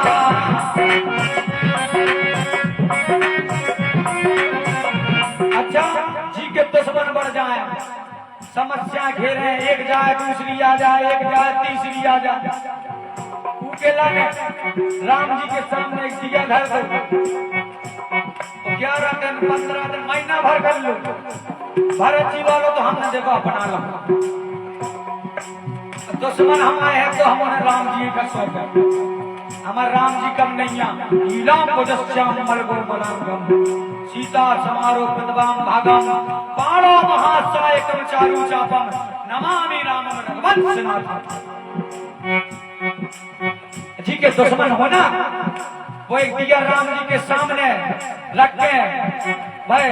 अच्छा, जी के दुश्मन बढ़ जाए, समस्या घेरे, एक जाए दूसरी आ जाए, एक जाए तीसरी आ जाए, उकेला ने राम जी के सामने एक दिया धर दो, 11 दिन 15 दिन महीना भर कर लो। भरत जी वालों तो हमने देखो अपना लो, दुश्मन हम आए हैं तो हम उन्हें राम जी का शौक है। हमारे राम जी कम नहीं लीलाम को जस्याम मलगो मलांगम, सीता समारोह प्रदवाम भागम, पाणो महासायकम चारु चापम, नमामि रामम रघुवंश नाथम। जी के दुश्मन हो ना, वो एक दिया राम जी के सामने रख के भाई,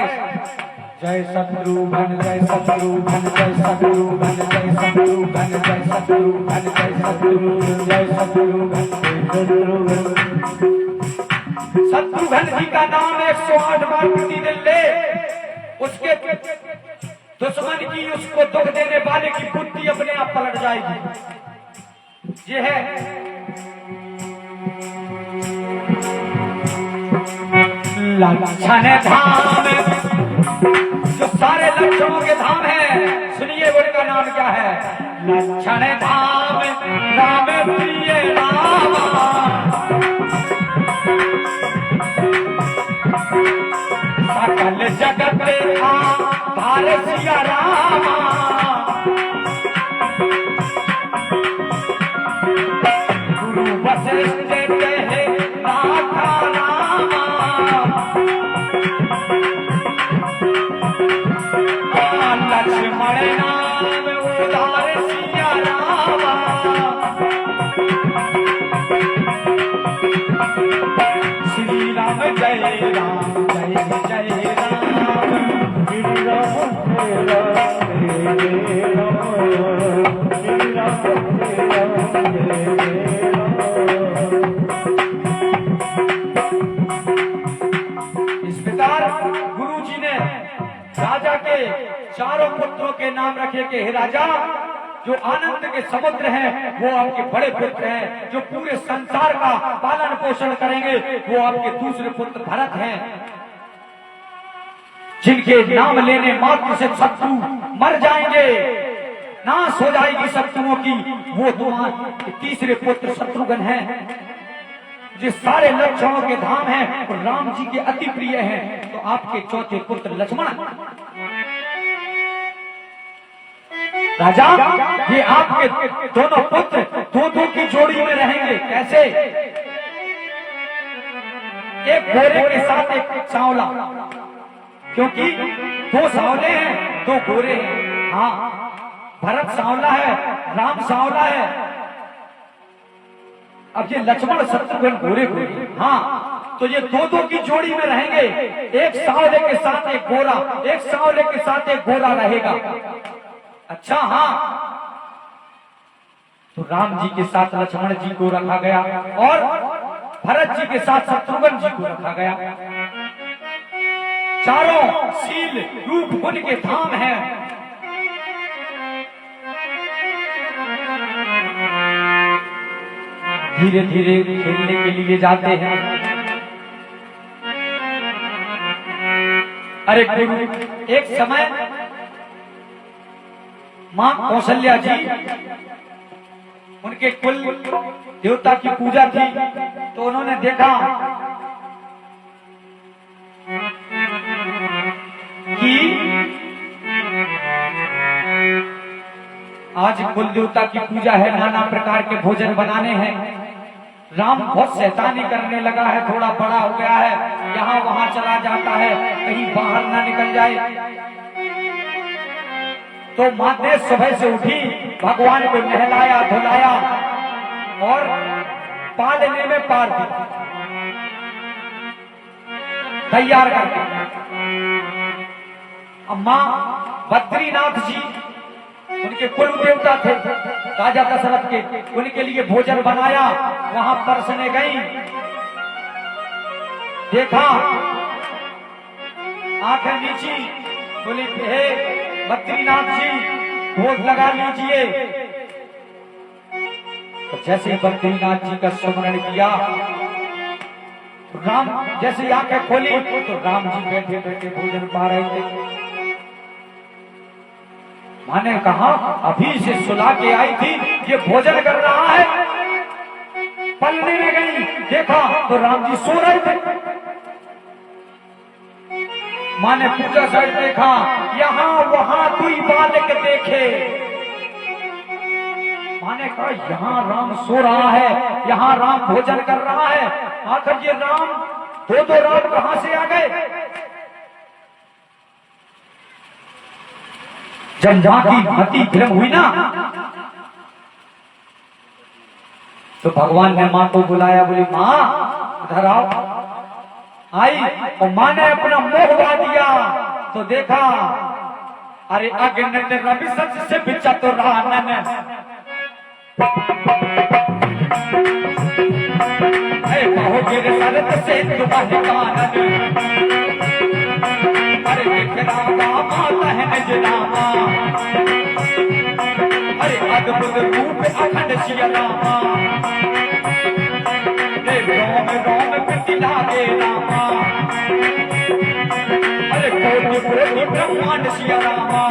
जय शत्रुघ्न जय शत्रुघ्न जय शत्रुघ्न जय शत्रुघ्न जय शत्रुघ्न जय शत्रुघ्न जय शत्रुघ्न। शत्रुघ्न जी का नाम 108 बार प्रतिदिन ले, उसके दुश्मन की, उसको दुख देने वाले की बुद्धि अपने आप पलट जाएगी। ये है लक्षण धाम, जो सारे लक्षणों के धाम है। सुनिए वो का नाम क्या है? लक्षण धाम राम प्रिय रामा, सकल जगत आधार सिया रामा, गुरु वशिष्ठ कहे नाथा रामा, लक्ष्मण नाम उदार सिया रामा, श्री राम जय राम जय जय राम, श्री राम जय राम जय राम, श्री राम जय राम जय राम। इस प्रकार गुरु जी ने राजा के चारों पुत्रों के नाम रखे कि हे राजा, जो आनंद के समुद्र हैं वो आपके बड़े पुत्र हैं, जो पूरे संसार का पालन पोषण करेंगे वो आपके दूसरे पुत्र भरत हैं, जिनके नाम लेने मात्र से शत्रु मर जाएंगे, नाश हो जाएगी शत्रुओं की, वो तुम्हारे तीसरे पुत्र शत्रुघ्न हैं, जो सारे लक्षणों के धाम हैं और राम जी के अति प्रिय हैं। तो आपके चौथे पुत्र लक्ष्मण, राजा ये आपके दोनों पुत्र दो दो की जोड़ी में रहेंगे। कैसे? एक गोरे के साथ एक सांवला, क्योंकि दो सांवले हैं दो गोरे हैं। हाँ, भरत सांवला है, राम सांवला है, अब ये लक्ष्मण शत्रुघ्न गोरे गोरे। हाँ, तो ये दो दो की जोड़ी में रहेंगे, एक सांवले के साथ एक गोरा, एक सांवले के साथ एक गोरा रहेगा। अच्छा, हाँ, तो राम जी के साथ लक्ष्मण जी को रखा गया और भरत जी के साथ शत्रुघ्न जी को रखा गया। चारों शील रूप गुण के धाम हैं। धीरे धीरे खेलने के लिए जाते हैं। अरे गुरु, एक समय मां कौशल्या जी, उनके कुल देवता की पूजा थी, तो उन्होंने देखा कि आज कुल देवता की पूजा है, नाना प्रकार के भोजन बनाने हैं। राम बहुत शैतानी करने लगा है, थोड़ा बड़ा हो गया है, यहाँ वहां चला जाता है, कहीं बाहर ना निकल जाए। तो माते सुबह से उठी, भगवान को नहलाया धुलाया और पालने में पार दी, तैयार करके। अम्मा बद्रीनाथ जी उनके कुल देवता थे, राजा दशरथ के, उनके लिए भोजन बनाया, वहां परसने गई, देखा, आंखें नीची, बोली हे बद्रीनाथ जी भोग लगा लीजिए। तो जैसे बद्रीनाथ जी का स्मरण किया, तो राम जैसे आंखें खोली तो राम जी बैठे बैठे भोजन पा रहे थे। माने कहा अभी से सुला के आई थी, ये भोजन कर रहा है। पलने में गई, देखा तो राम जी सो रहे थे। माने पूजा साइड देखा, यहाँ वहां दुई बालक देखे। माने कहा यहाँ राम सो रहा है, यहाँ राम भोजन कर रहा है, आखिर ये राम दो राम कहां से आ गए? जब मां की मति भ्रम हुई ना, तो भगवान ने मां को बुलाया, बोली मां इधर आओ। आई और मां ने अपना मोह गा दिया, तो देखा अरे अग्नि रवि सच से बिचा तो रानन, कहोगे सरत से दुबह कानन, अरे देख रामा माता है नजरामा, अरे अद्भुत रूप अखंड सिया रामा, रोम रोम प्रति लागे रामा, अरे कोटि कोटि ब्रह्मांड सिया रामा,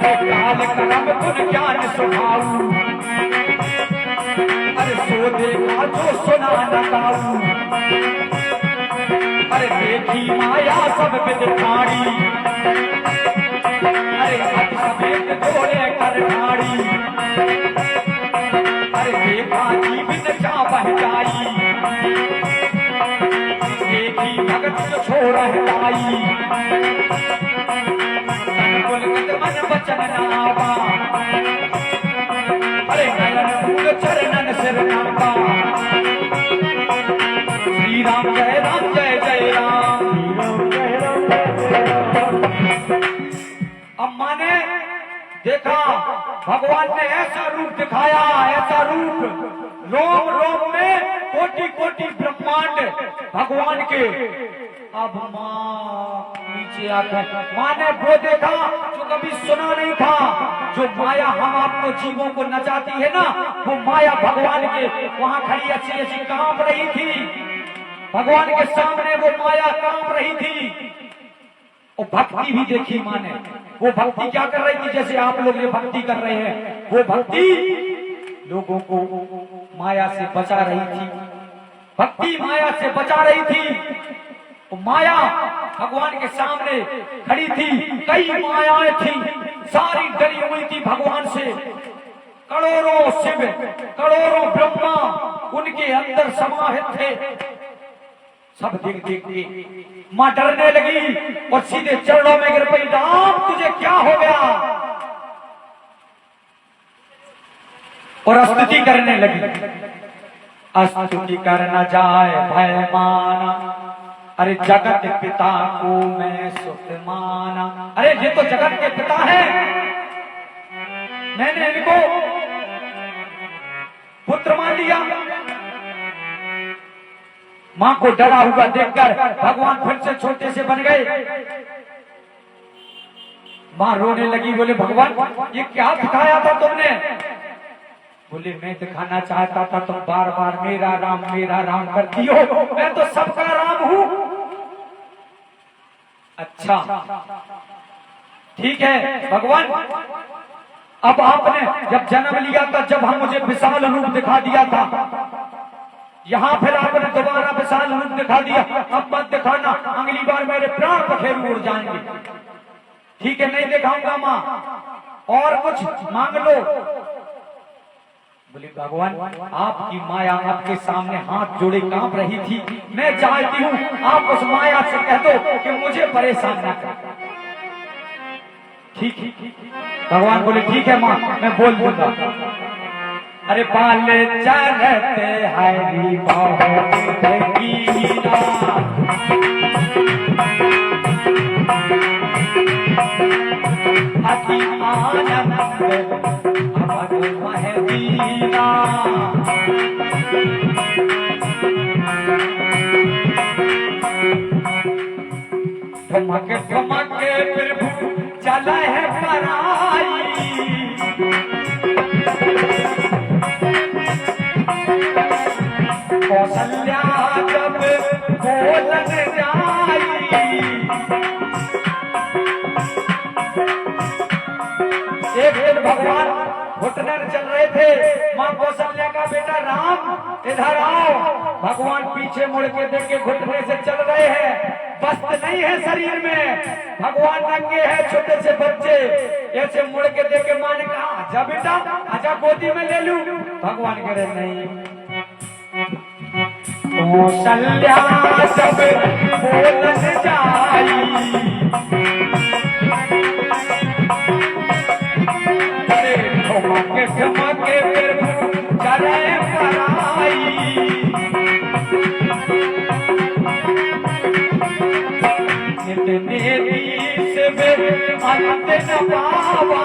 काल करम गुण ज्ञान स्वभाव, अरे सो देखा जो सुना न गाऊ, अरे देखी माया सब विद ठाड़ी, अरे हथ समेत जोड़े कर ठाड़ी, अरे देखा जीवित जा बह जाई, देखी भगत जो छोड़ हटाई, मन वचन नावा, अरे नयन फूल चरणन सिर नावा, श्री राम जय जय जय राम। अम्मा ने देखा भगवान ने ऐसा रूप दिखाया, ऐसा रूप रोम रोम में कोटि कोटि ब्रह्मांड भगवान के। अब माँ नीचे आकर माँ ने वो देखा जो कभी सुना नहीं था, जो माया हम आपको जीवों को नचाती है ना, वो माया भगवान के वहां खड़ी अच्छी अच्छी कांप रही थी, भगवान के सामने वो माया कांप रही थी। और भक्ति भी देखी माँ ने, वो भक्ति क्या कर रही थी, जैसे आप लोग ये भक्ति कर रहे हैं, वो भक्ति लोगों को माया से बचा रही थी, भक्ति माया से बचा रही थी। तो माया भगवान के सामने खड़ी थी, कई मायाएं थी, सारी डरी हुई थी भगवान से, करोड़ों शिव करोड़ों ब्रह्मा उनके अंदर समाहित थे। सब देख देख के मां डरने लगी और सीधे चरणों में गिर पड़ी, राम तुझे क्या हो गया, और स्तुति करने लगी। स्तुति करना जाए भय माना, अरे जगत पिता को मैं सुत माना, अरे ये तो जगत के पिता है, मैंने इनको पुत्र मान लिया। मां को डरा हुआ देखकर भगवान फिर से छोटे से बन गए। मां रोने लगी, बोले भगवान ये क्या दिखाया था तुमने? बोले मैं दिखाना चाहता था तुम बार बार मेरा राम करती हो, मैं तो सबका राम हूं। अच्छा ठीक है भगवान, अब आपने जब जन्म लिया था, जब हम मुझे विशाल रूप दिखा दिया था, यहाँ फिर आपने दोबारा विशाल रूप दिखा दिया, अब मत दिखाना, अगली बार मेरे प्राण पखेरु उड़ जाएंगे। ठीक है नहीं दिखाऊंगा माँ, और कुछ मांग लो। बोले भगवान आपकी माया आपके सामने हाथ जोड़े कांप रही थी, मैं चाहती हूँ आप उस माया से कह दो कि मुझे परेशान न कर। ठीक भगवान बोले ठीक है माँ मैं बोल दूंगा। अरे पाले चलते हरी बहुत कीना, अति आनंद अमर महदीना, ठुमक ठुमक प्रभु चला है पराई, कौशल्या जब बोलन जाई, एक दिन भगवान घुटने चल रहे थे, मां कौशल्या का बेटा राम इधर आओ। भगवान पीछे मुड़ के देख के घुटने से चल रहे हैं, वस्त्र नहीं है शरीर में, भगवान नंगे हैं, छोटे से बच्चे। ऐसे मुड़ के देख के मां ने कहा आजा बेटा आजा गोदी में ले लूं। भगवान कह रहे नहीं, कौशल्या सब बोलन जाई, ठुमके ठुमके चले पराई, इतने दिस में अंत न पावा,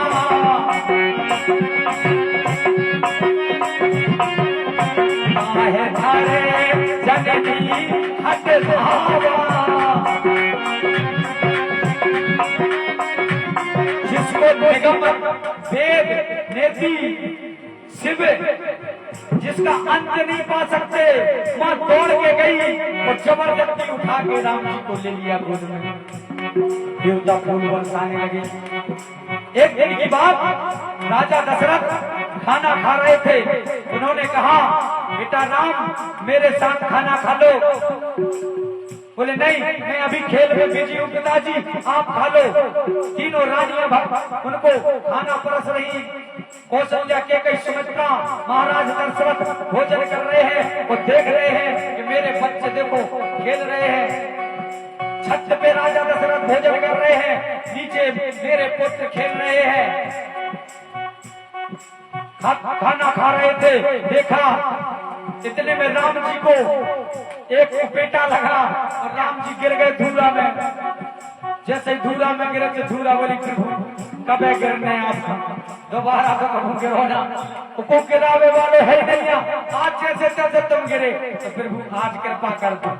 काहे धरे जननी हट धावा, जिसको निगम वेद नेति शिव जिसका अंत नहीं पा सकते, मां दौड़ के गई और जबरदस्ती उठा के राम जी को ले लिया गोद में। देवता फूल बरसाने लगे। एक दिन की बात, राजा दशरथ खाना खा रहे थे। उन्होंने कहा, बेटा राम मेरे साथ खाना खा लो। बोले नहीं, मैं अभी खेल में बिजी हूँ पिताजी, आप खा लो। तीनों रानियां उनको खाना परस रही। कौशल्या के कई सुमित्रा महाराज दशरथ भोजन कर रहे हैं और देख रहे हैं कि मेरे बच्चे देखो खेल रहे हैं। छत पे राजा दशरथ भोजन कर रहे हैं, नीचे मेरे पुत्र खेल रहे हैं। खाना खा रहे थे, देखा इतने में राम जी को एक पेटा लगा और राम जी गिर गए धूरा में। जैसे धूरा में गिरे तो धूरा बोली, कब गिरने आप दोबारा तो कब गिरो ना, को गिरावे वाले है नहीं, आज जैसे तैसे तुम गिरे तो फिर आज कृपा कर दो।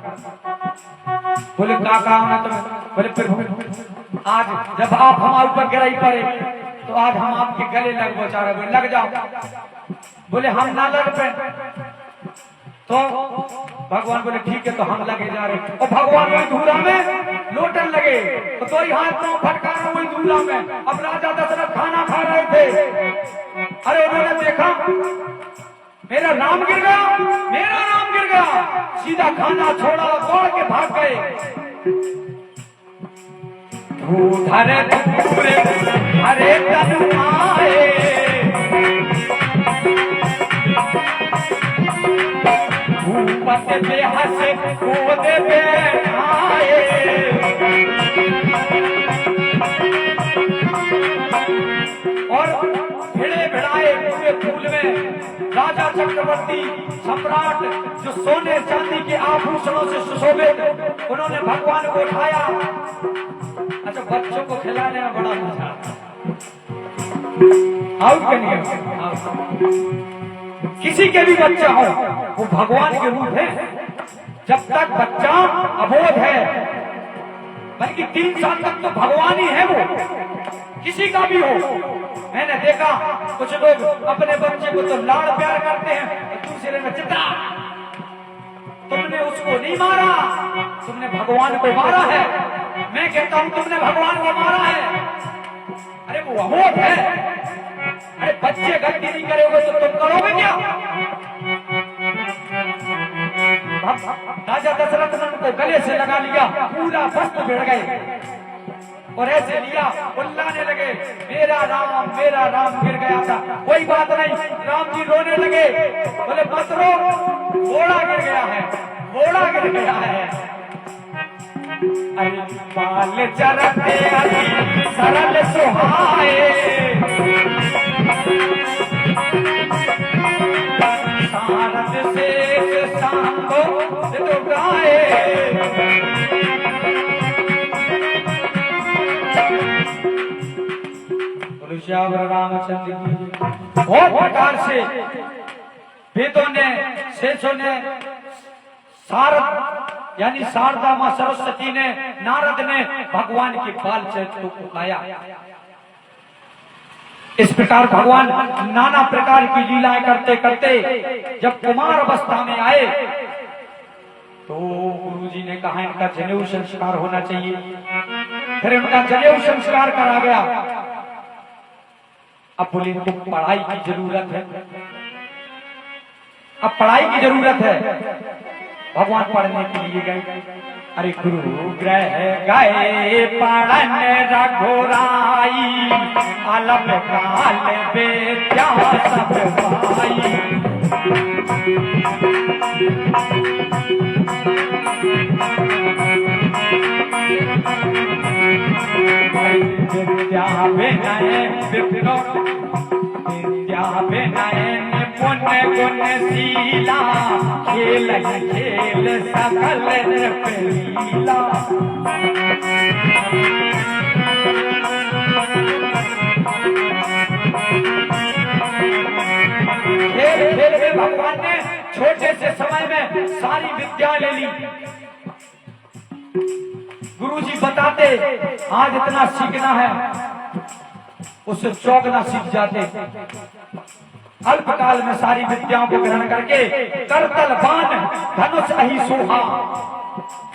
बोले का काम है तुम्हें? बोले फिर आज जब आप हमारे ऊपर गिराई पड़े तो आज हम आपके गले लग बेचारे, बोले लग जाओ। बोले हम ना लग पे, तो भगवान बोले ठीक है तो हम लगे जा रहे। और भगवान वही धूरा में लोटन लगे तो ही हाथ पांव फटका रहे वही धूरा में। अब राजा दशरथ खाना खा रहे थे। अरे उन्होंने देखा मेरा राम गिर गया, मेरा राम गिर गया। सीधा खाना छोड़ा और दौड़ के भाग गए। धरे धूरे हरे तन आए, भूपत बेहस कूद बैठाए। और भिड़े भिड़ाए पूरे फूल में राजा चक्रवर्ती सम्राट जो सोने चांदी के आभूषणों से सुशोभित, उन्होंने भगवान को उठाया। अच्छा, बच्चों को खिलाने में बड़ा मजा आता है। किसी के भी बच्चा हो वो भगवान के रूप है। जब तक बच्चा अबोध है, बल्कि 3 साल तक तो भगवान ही है वो, किसी का भी हो। मैंने देखा कुछ लोग अपने बच्चे को तो लाड़ प्यार करते हैं, दूसरे में चिता। तुमने उसको नहीं मारा, तुमने भगवान को मारा है। मैं कहता हूं तुमने भगवान को मारा है। अरे वो अबोध है। अरे बच्चे गलती नहीं करोगे तो तुम करोगे क्या? राजा दशरथ ने उनको गले से लगा लिया, पूरा वस्त्र भिड़ गए और ऐसे लिया उल्लाने लगे, मेरा राम गिर गया था। कोई बात नहीं, राम जी रोने लगे। बोले मत रो, घोड़ा गिर गया है, घोड़ा गिर गया है। बाल चरते सरल सुहाए, सारद से सांगो तो गाए। श्यावर रामचंद्र की बहुत प्रकार से वेदों ने, शेषों ने, शारद यानी शारदा मां सरस्वती ने, नारद ने भगवान के बाल चरित्र को गाया। इस प्रकार भगवान नाना प्रकार की लीलाएं करते करते जब कुमार अवस्था में आए तो गुरुजी ने कहा इनका जनेऊ संस्कार होना चाहिए। फिर इनका जनेऊ संस्कार करा गया। अब बोले इनको पढ़ाई की जरूरत है, अब पढ़ाई की जरूरत है। भगवान पढ़ने के लिए गए। अरे गुरु ग्रह गए पढ़न रघुराई, अलग काल बेत्या सब पाई। विद्या विनय विप्रो, विद्या विनय पुण्य गुणशीला, खेल खेल सकल लीला। खेल खेल में भगवान ने छोटे से समय में सारी विद्या ले ली। गुरुजी बताते आज इतना सीखना है, उससे चौगना सीख जाते। अल्पकाल में सारी विद्याओं को ग्रहण करके करतल बाण धनुष अहि सोहा,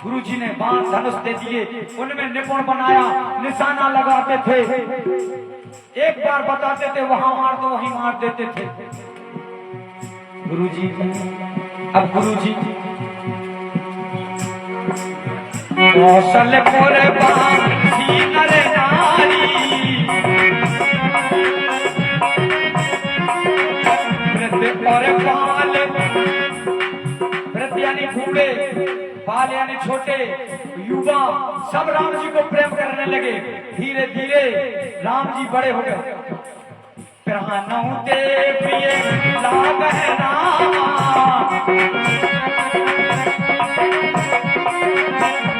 गुरु जी ने बाण धनुष दे दिए, उनमें निपुण बनाया, निशाना लगाते थे, एक बार बताते थे वहां मार दो वहीं मार देते थे गुरु जी। अब गुरु जी कौशलपुर बासी नर नारी, वृद्ध और बाल, वृद्ध यानी बूढ़े, बाल यानी छोटे, युवा, सब राम जी को प्रेम करने लगे। धीरे धीरे राम जी बड़े हो गए। प्राणों के प्रिय लाग है रामा,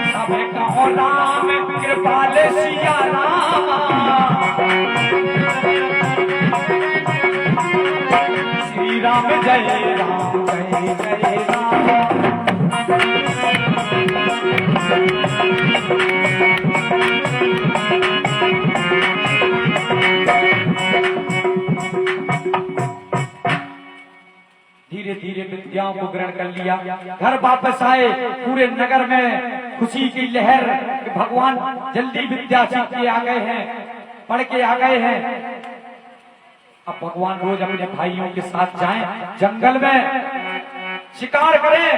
सब कहो राम कृपाल सिया रामा, श्री राम जय राम जय जय राम। धीरे धीरे विद्याओं को ग्रहण कर लिया, घर वापस आए, पूरे नगर में खुशी की लहर, भगवान जल्दी विद्या सीख के आ गए हैं, पढ़ के आ गए हैं। अब भगवान रोज अपने भाइयों के साथ जाएं, जंगल में शिकार करें।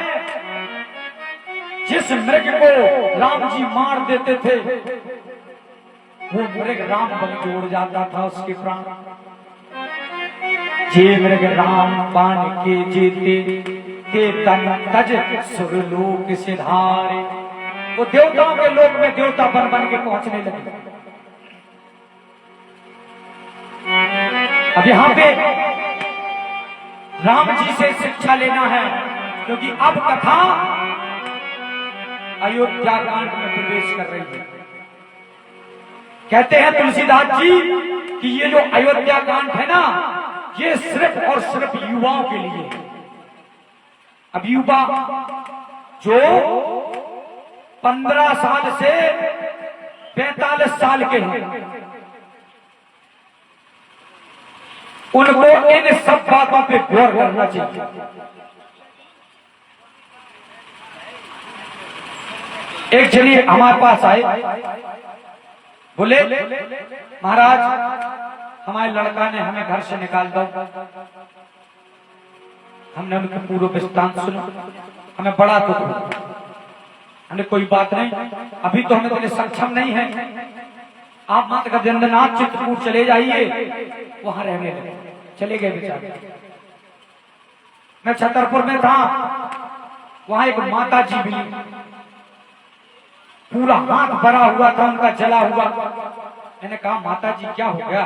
जिस मृग को राम जी मार देते थे वो मृग राम बन के उड़ जाता था, उसके प्राण। जे मृग राम पान के जेते, के तन तज सुरलोक सिधारे, वो देवताओं के लोक में देवता बन बन के पहुंचने लगे। अब यहाँ पे राम जी से शिक्षा लेना है, क्योंकि अब कथा अयोध्या कांड में प्रवेश कर रही है। कहते हैं तुलसीदास जी कि ये जो अयोध्या कांड है ना, ये सिर्फ और सिर्फ युवाओं के लिए। अब युवा जो 15 साल से 45 साल के हैं, उनको इन सब बातों पे गौर करना चाहिए। एक जने हमारे पास आए, बोले महाराज हमारे लड़का ने हमें घर से निकाल दो। हमने उनके पूर्व वृत्तांत सुना, हमें बड़ा दुख हुआ। हमने कोई बात नहीं, अभी तो हमें सक्षम नहीं है, आप माता गजेंद्रनाथ चित्रकूट चले जाइए, वहां रहने लगे। चले गए बेचारे। मैं छतरपुर में था, वहां एक माता जी भी, पूरा हाथ भरा हुआ था उनका जला हुआ। मैंने कहा माता जी क्या हो गया?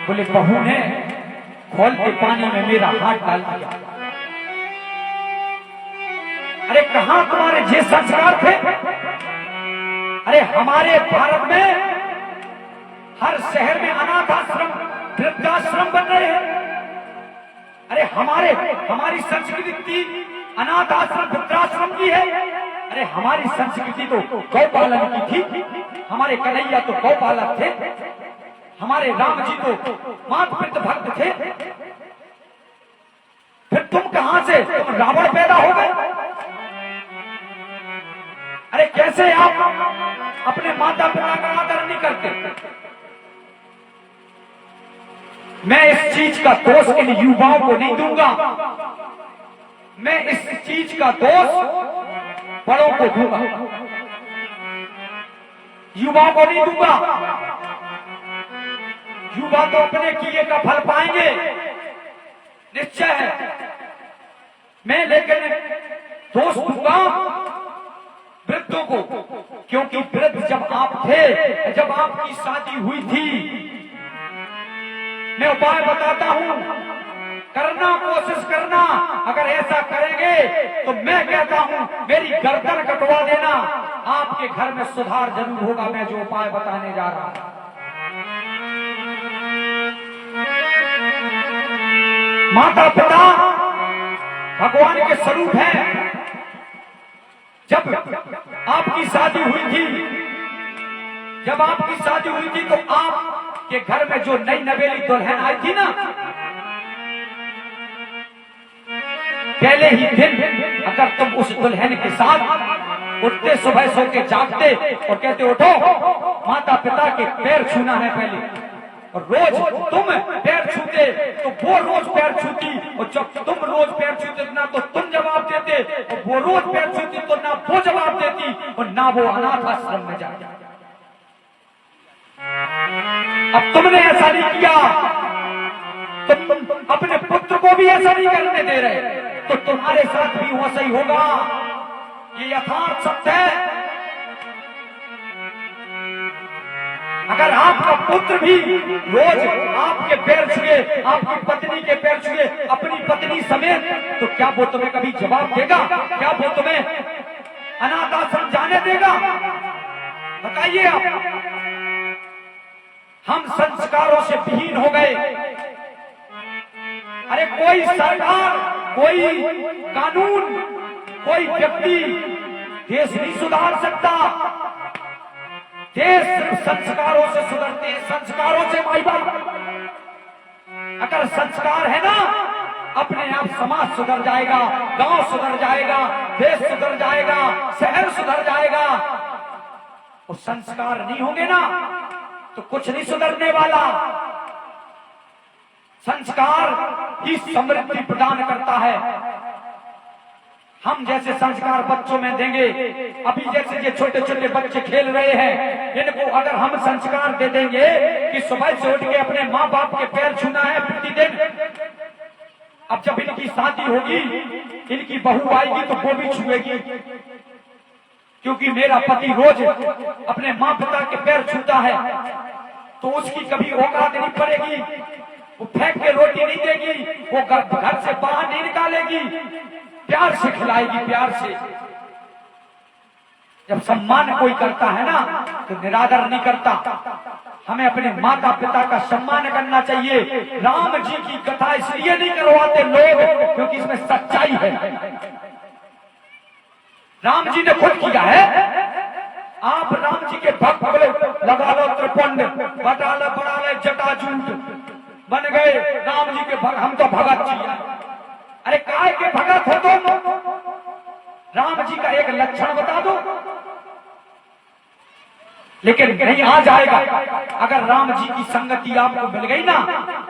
बोले बहू ने खोल के पानी में मेरा हाथ डाल दिया। अरे कहां तुम्हारे ये संस्कार थे? अरे हमारे भारत में हर शहर में अनाथ आश्रम, वृद्धाश्रम बन रहे हैं। अरे हमारी संस्कृति थी अनाथ आश्रम, वृद्धाश्रम की है। अरे हमारी संस्कृति तो गौपालन की थी, हमारे कन्हैया तो गौपालक थे, हमारे राम जी तो मातृ भक्त थे। फिर तुम कहां से, तुम रावण पैदा हो गए? अरे कैसे आप अपने माता पिता का आदर नहीं करते? मैं इस चीज का दोष इन युवाओं को नहीं दूंगा, मैं इस चीज का दोष बड़ों को दूंगा, युवाओं को नहीं दूंगा। युवा तो अपने किए का फल पाएंगे, निश्चय है। मैं लेकिन दोष दूंगा वृद्धों को, क्योंकि वृद्ध जब आप थे, जब आपकी शादी हुई थी, मैं उपाय बताता हूं, करना, कोशिश करना। अगर ऐसा करेंगे तो मैं कहता हूं मेरी गर्दन कटवा देना, आपके घर में सुधार जरूर होगा। मैं जो उपाय बताने जा रहा हूं, माता पिता भगवान के स्वरूप हैं। जब आपकी शादी हुई थी, जब आपकी शादी हुई थी तो आपके घर में जो नई नवेली दुल्हन आई थी ना, पहले ही दिन अगर तुम उस दुल्हन के साथ उठते, सुबह सो के जागते और कहते उठो माता पिता के पैर छूना है पहले, और रोज तुम पैर छूते तो वो रोज पैर छूती, और जब तुम रोज पैर छूते ना तो तुम जवाब देते, और वो रोज पैर छूती तो ना वो जवाब देती और ना वो अनाथ आश्रम में जाती। अब तुमने ऐसा नहीं किया, तुम अपने पुत्र को भी ऐसा नहीं करने दे रहे, तो तुम्हारे साथ भी वैसा ही होगा। ये यथार्थ सत्य है। अगर आपका पुत्र भी रोज आपके पैर छुए, आपकी पत्नी के पैर छुए, अपनी पत्नी समेत, तो क्या वो तुम्हें कभी जवाब देगा? क्या वो तुम्हें अनाथ आश्रम जाने देगा? बताइए आप। हम संस्कारों से विहीन हो गए। अरे कोई सरकार, कोई कानून, कोई व्यक्ति देश नहीं सुधार सकता। देश सिर्फ संस्कारों से सुधरते हैं, संस्कारों से माई बाप। अगर संस्कार है ना, अपने आप समाज सुधर जाएगा, गांव सुधर जाएगा, देश सुधर जाएगा, शहर सुधर जाएगा। और संस्कार नहीं होंगे ना तो कुछ नहीं सुधरने वाला। संस्कार ही समृद्धि प्रदान करता है। हम जैसे संस्कार बच्चों में देंगे, अभी जैसे ये छोटे छोटे बच्चे खेल रहे हैं, इनको अगर हम संस्कार दे देंगे कि सुबह से उठ के अपने माँ बाप के पैर छूना है प्रतिदिन, अब जब इनकी शादी होगी, इनकी बहू आएगी तो वो भी छुएगी, क्योंकि मेरा पति रोज अपने माँ पिता के पैर छूता है, तो उसकी कभी औकात नहीं पड़ेगी। वो फेंक के रोटी नहीं देगी, वो घर से बाहर नहीं निकालेगी, प्यार से खिलाएगी, प्यार से। जब सम्मान कोई करता है ना तो निरादर नहीं करता। हमें अपने माता पिता का सम्मान करना चाहिए। राम जी की कथा इसलिए नहीं करवाते लोग क्योंकि इसमें सच्चाई है। राम जी ने खुद किया है। आप राम जी के भक्त बोले, लगा लो त्रिपुंड, बटा लो बड़ा ले जटाजूट, बन गए राम जी के भक्त। हम तो भगत जी हैं। अरे काय के भगत हो तुम? राम जी का एक लक्षण बता दो। लेकिन नहीं आ जाएगा। अगर राम जी की संगति आपको मिल गई ना,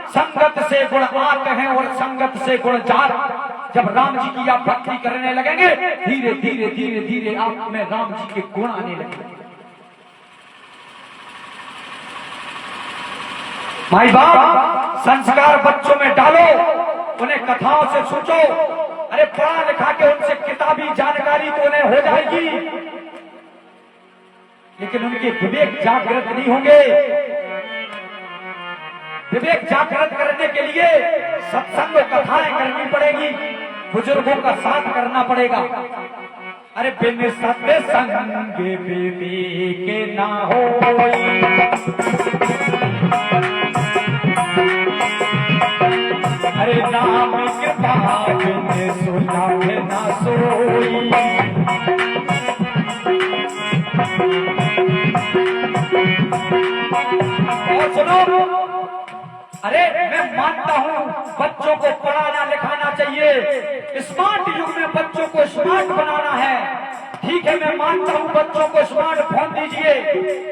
संगत से गुण आते हैं और संगत से गुण जात। जब राम जी की आप भक्ति करने लगेंगे, धीरे धीरे धीरे धीरे आप में राम जी के गुण आने लगेंगे। माई बाप, संस्कार बच्चों में डालो, उन्हें कथाओं से सोचो। अरे पढ़ा लिखा के उनसे किताबी जानकारी तो उन्हें हो जाएगी, लेकिन उनके विवेक जागृत नहीं होंगे। विवेक जागृत करने के लिए सत्संग कथाएं करनी पड़ेगी, बुजुर्गों का साथ करना पड़ेगा। अरे बिन सत्संग विवेक ना होई, अरे नाम कृपा बिन सुलभ ना सोई। और सुनो, अरे मैं मानता हूँ बच्चों को पढ़ाना लिखाना चाहिए। स्मार्ट युग में बच्चों को स्मार्ट बनाना है। ठीक है, मैं मानता हूँ बच्चों को स्मार्टफोन दीजिए,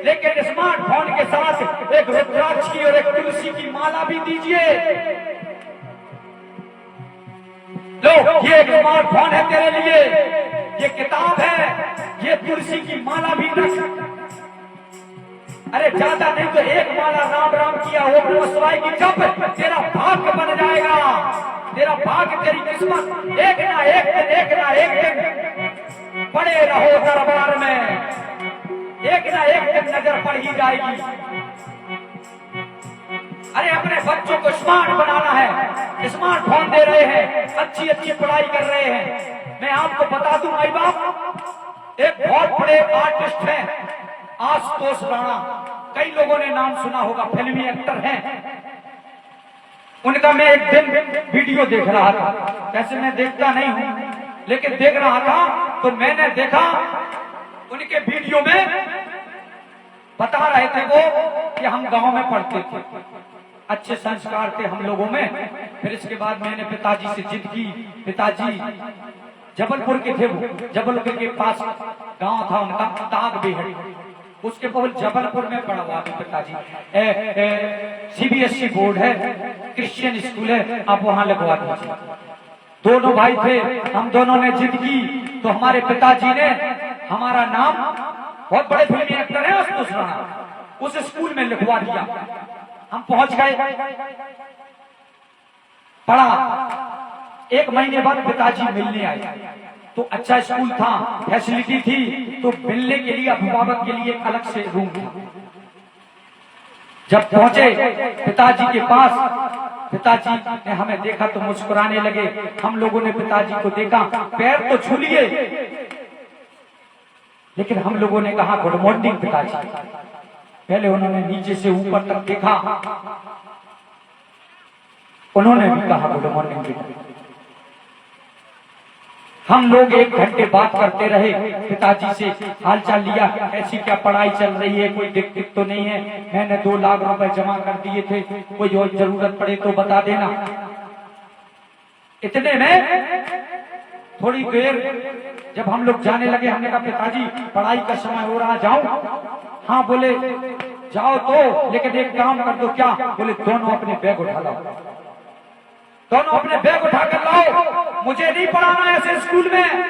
लेकिन स्मार्टफोन के साथ एक रुद्राक्ष की और एक तुलसी की माला भी दीजिए। लो, ये एक स्मार्टफोन है तेरे लिए, ये किताब है, ये तुलसी की माला भी रख। अरे ज्यादा नहीं तो एक माला राम राम किया हो शिवाय की जप, तेरा भाग्य बन जाएगा। तेरा भाग्य, तेरी किस्मत एक ना एक दिन पड़े रहो दरबार में, एक ना एक दिन नजर पड़ ही जाएगी। अरे अपने बच्चों को स्मार्ट बनाना है, स्मार्टफोन दे रहे हैं, अच्छी अच्छी पढ़ाई कर रहे हैं। मैं आपको बता दूं भाई बाप, एक बहुत बड़े आर्टिस्ट हैं आशुतोष राणा, कई लोगों ने नाम सुना होगा, फिल्मी एक्टर हैं। उनका मैं एक दिन वीडियो देख रहा था, वैसे मैं देखता नहीं हूं, लेकिन देख रहा था तो मैंने देखा उनके वीडियो में बता रहे थे वो कि हम गांव में पढ़ते थे, अच्छे संस्कार थे हम लोगों में। फिर इसके बाद मैंने पिताजी से जिद की, पिताजी जबलपुर के थे वो, जबलपुर के पास गांव था उनका दाग बेहड़, उसके बहुत जबलपुर में पढ़ा हुआ पिताजी। CBSE बोर्ड है, क्रिश्चियन स्कूल है, आप वहां लगवा दीजिए। दोनों भाई थे, हम दोनों ने जिद की तो हमारे पिताजी ने हमारा नाम, बहुत बड़े फिल्मी एक्टर है आशुतोष राणा, उस स्कूल में लिखवा दिया। हम पहुंच गए, पढ़ा। 1 महीने बाद पिताजी मिलने आए, तो अच्छा स्कूल था, फैसिलिटी थी, तो मिलने के लिए अभिभावक के लिए अलग से रूम था। जब पहुंचे पिताजी के पास, पिताजी ने हमें देखा तो मुस्कुराने लगे। हम लोगों ने पिताजी को देखा, पैर तो छू लिए, लेकिन हम लोगों ने कहा गुड मॉर्निंग पिताजी। पहले उन्होंने नीचे से ऊपर तक देखा, उन्होंने भी कहा गुड मॉर्निंग पिताजी। हम लोग 1 घंटे बात करते रहे, पिताजी से हालचाल लिया, ऐसी क्या पढ़ाई चल रही है, कोई दिक्कत तो नहीं है, मैंने 2 लाख रुपए जमा कर दिए थे, कोई और जरूरत पड़े तो बता देना। इतने में थोड़ी देर जब हम लोग जाने लगे, हमने कहा पिताजी पढ़ाई का समय हो रहा, जाऊं? हाँ बोले जाओ तो, लेकिन एक काम कर दो। क्या? बोले दोनों अपने बैग उठा लाओ, दोनों अपने बैग उठा कर लाओ, मुझे नहीं पढ़ाना ऐसे स्कूल में,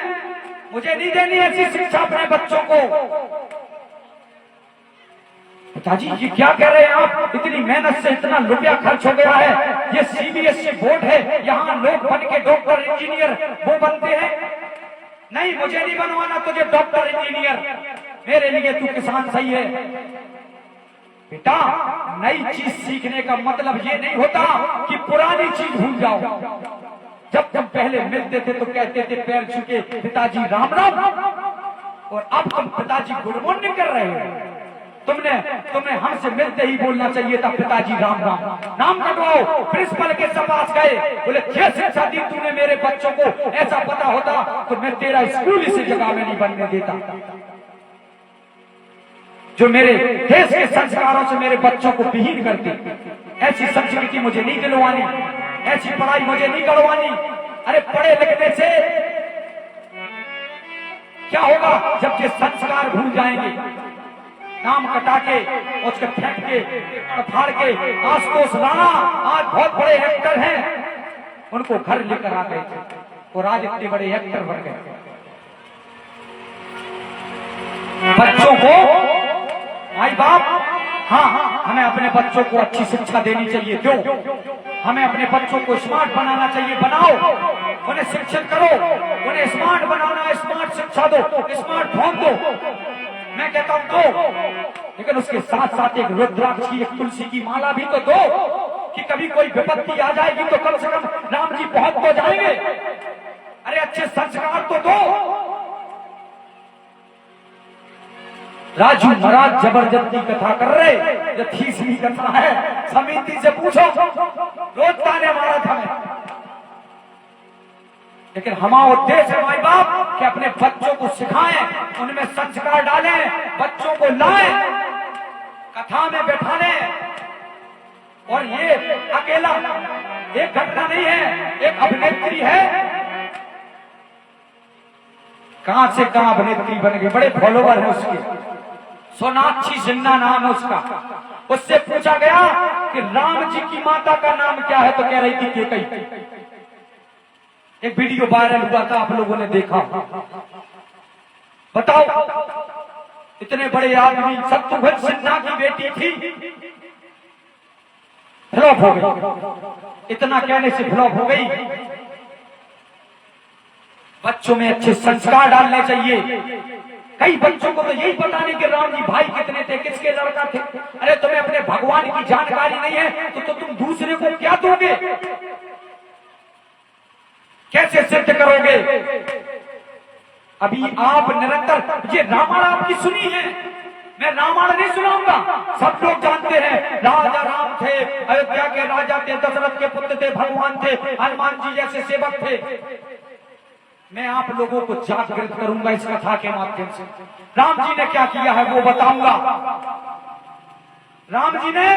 मुझे नहीं देनी ऐसी शिक्षा अपने बच्चों को। पिताजी ये क्या कह रहे हैं आप, इतनी मेहनत से इतना रुपया खर्च हो गया है, ये CBSE बोर्ड है, यहाँ लोग बन के डॉक्टर इंजीनियर वो बनते हैं, नहीं मुझे नहीं बनवाना तुझे डॉक्टर इंजीनियर, मेरे लिए तू किसान सही है। बेटा नई चीज सीखने का मतलब ये नहीं होता कि पुरानी चीज भूल जाओ। जब जब पहले मिलते थे तो कहते थे पैर छूके पिताजी राम राम, और अब तुम पिताजी गुड मॉर्निंग कर रहे हो। तुमने हमसे मिलते ही बोलना चाहिए था पिताजी राम राम। नाम कटवाओ, प्रिंसिपल के पास गए, बोले क्या शिक्षा दी तूने मेरे बच्चों को, ऐसा पता होता तो मैं तेरा स्कूल इसी जगह में नहीं बनने देता। जो मेरे देश के संस्कारों से मेरे बच्चों को विहीन करती, ऐसी संस्कृति मुझे नहीं दिलवानी, ऐसी पढ़ाई मुझे नहीं करवानी। अरे पढ़े लिखने से क्या होगा जब ये संस्कार भूल जाएंगे, नाम कटा के उसके फेंक के फाड़ के। आशुतोष राणा आज बहुत बड़े एक्टर हैं, उनको घर लेकर आ गए थे और आज इतने बड़े एक्टर बन गए। बच्चों को माई बाप, हाँ हमें अपने बच्चों को अच्छी शिक्षा देनी चाहिए, क्यों? हमें अपने बच्चों को स्मार्ट बनाना चाहिए, बनाओ, उन्हें शिक्षित करो, उन्हें स्मार्ट बनाना, स्मार्ट शिक्षा दो, स्मार्टफोन दो, मैं कहता हूं दो, लेकिन उसके साथ साथ एक रुद्राक्ष की, एक तुलसी की माला भी तो दो, कि कभी कोई विपत्ति आ जाएगी तो कम से कम राम जी पहुंच तो जाएंगे। अरे अच्छे संस्कार तो दो। राजू महाराज जबरदस्ती कथा कर रहे, ये तीसरी कथा है, समिति से पूछो, रोज ताने मारा था मैं। लेकिन हमारा उद्देश्य है माई बाप कि अपने बच्चों को सिखाएं, उनमें संस्कार डालें, बच्चों को लाएं, कथा में बैठाने। और ये अकेला एक घटना नहीं है, एक अभिनेत्री है, कहां से कहां अभिनेत्री बन गई, बड़े फॉलोवर है उसके, सोनाक्षी सिन्हा नाम है उसका। उससे पूछा गया कि राम जी की माता का नाम क्या है, तो कह रही थी केकई। एक वीडियो वायरल हुआ था, आप लोगों ने देखा। बताओ इतने बड़े आदमी, शत्रुघ्न सिन्हा की बेटी थी, फ्लॉप हो गई, इतना कहने से फ्लॉप हो गई। बच्चों में अच्छे संस्कार डालने चाहिए। कई बच्चों को तो यही पता नहीं कि राम जी भाई कितने थे, किसके लड़का थे। अरे तुम्हें अपने भगवान की जानकारी नहीं है तो तुम दूसरे को क्या दोगे, कैसे सिद्ध करोगे? अभी आप निरंतर ये रामायण आपकी सुनी है, मैं रामायण नहीं सुनाऊंगा। सब लोग जानते हैं राजा राम थे, अयोध्या के राजा थे, दशरथ के पुत्र थे, भगवान थे, हनुमान जी जैसे सेवक थे। मैं आप लोगों को जागृत करूंगा इस कथा के माध्यम से। राम जी ने क्या किया है वो बताऊंगा। राम जी ने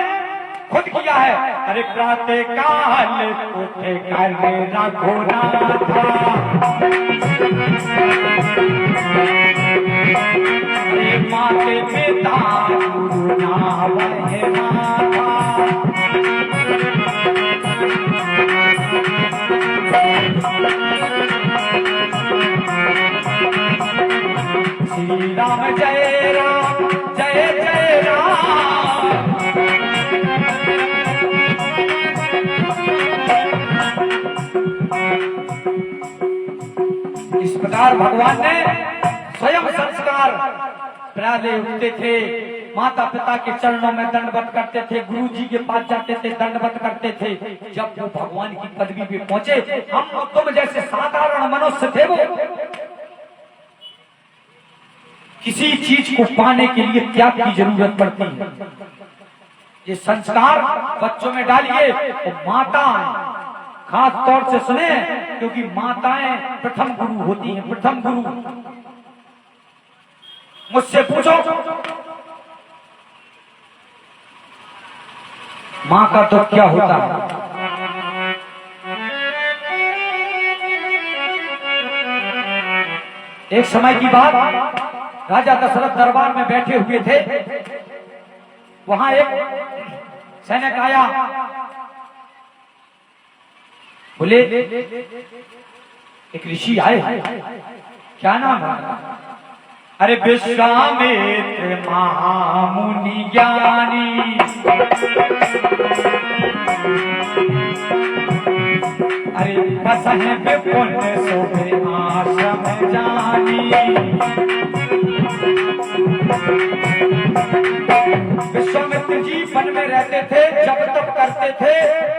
खुद किया है। अरे प्रातः काल उठे कर रघुनाथ था, अरे माते पिता गुरु नाम है माता, श्री राम जय राम जय जय राम। इस प्रकार भगवान ने स्वयं संस्कार पहले उठते थे, माता पिता के चरणों में दंडवत करते थे, गुरु जी के पास जाते थे दंडवत करते थे। जब वो भगवान की पदवी पे पहुंचे, हम तुम जैसे साधारण मनुष्य थे, वो किसी चीज को पाने के लिए त्याग की जरूरत पड़ती है। ये संस्कार बच्चों में डालिए। तो माताएं खास तौर से सुने, क्योंकि माताएं प्रथम गुरु होती हैं, प्रथम गुरु। मुझसे पूछो, माँ का तो क्या होता है? एक समय की बात, राजा दशरथ दरबार में बैठे हुए थे। वहां एक सैनिक आया, बोले एक ऋषि आए, क्या नाम है? अरे विश्वामित्र महामुनि ज्ञानी, अरे बसह विपुल शोभे आश्रम जानी। विश्वामित्र जी वन में रहते थे, जब तप करते थे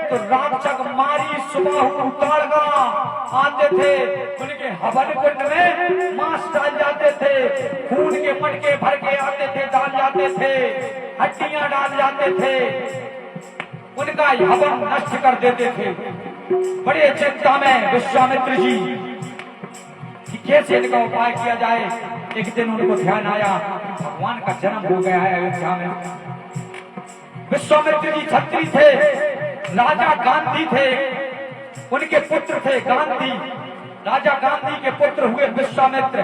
तो राक्षक मारी सुबह उतारगा आते थे, उनके हवन कुंड में मांस डाल जाते थे, खून के मटके भर के आते थे, डाल जाते थे, हड्डियां डाल जाते थे, उनका हवन नष्ट कर देते थे। बड़े चिंता में विश्वामित्र जी कि कैसे इनका उपाय किया जाए। एक दिन उनको ध्यान आया, भगवान का जन्म हो गया है अयोध्या में। विश्वामित्र जी छत्री थे, राजा गांधी थे, उनके पुत्र थे गांधी। राजा गांधी के पुत्र हुए विश्वामित्र,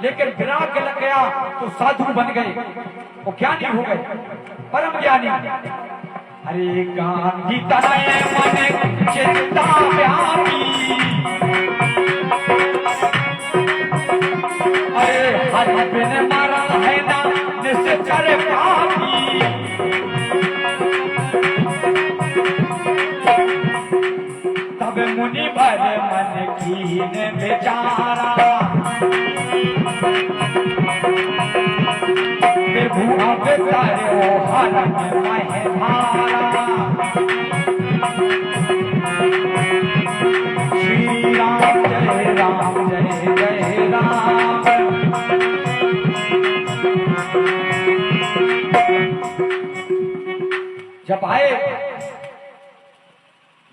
लेकिन विराग लग गया तो साधु बन गए, वो ज्ञानी हो गए, परम ज्ञानी। अरे गांधी तनय मन चिंता व्यापी, अरे हरि बिन मारा है ना निश्चर पापी। तब मुनि भर मन कीन बेचारा, विभु अवतारो हरन मह भारा। श्री राम जय राम जय जय राम। जब आए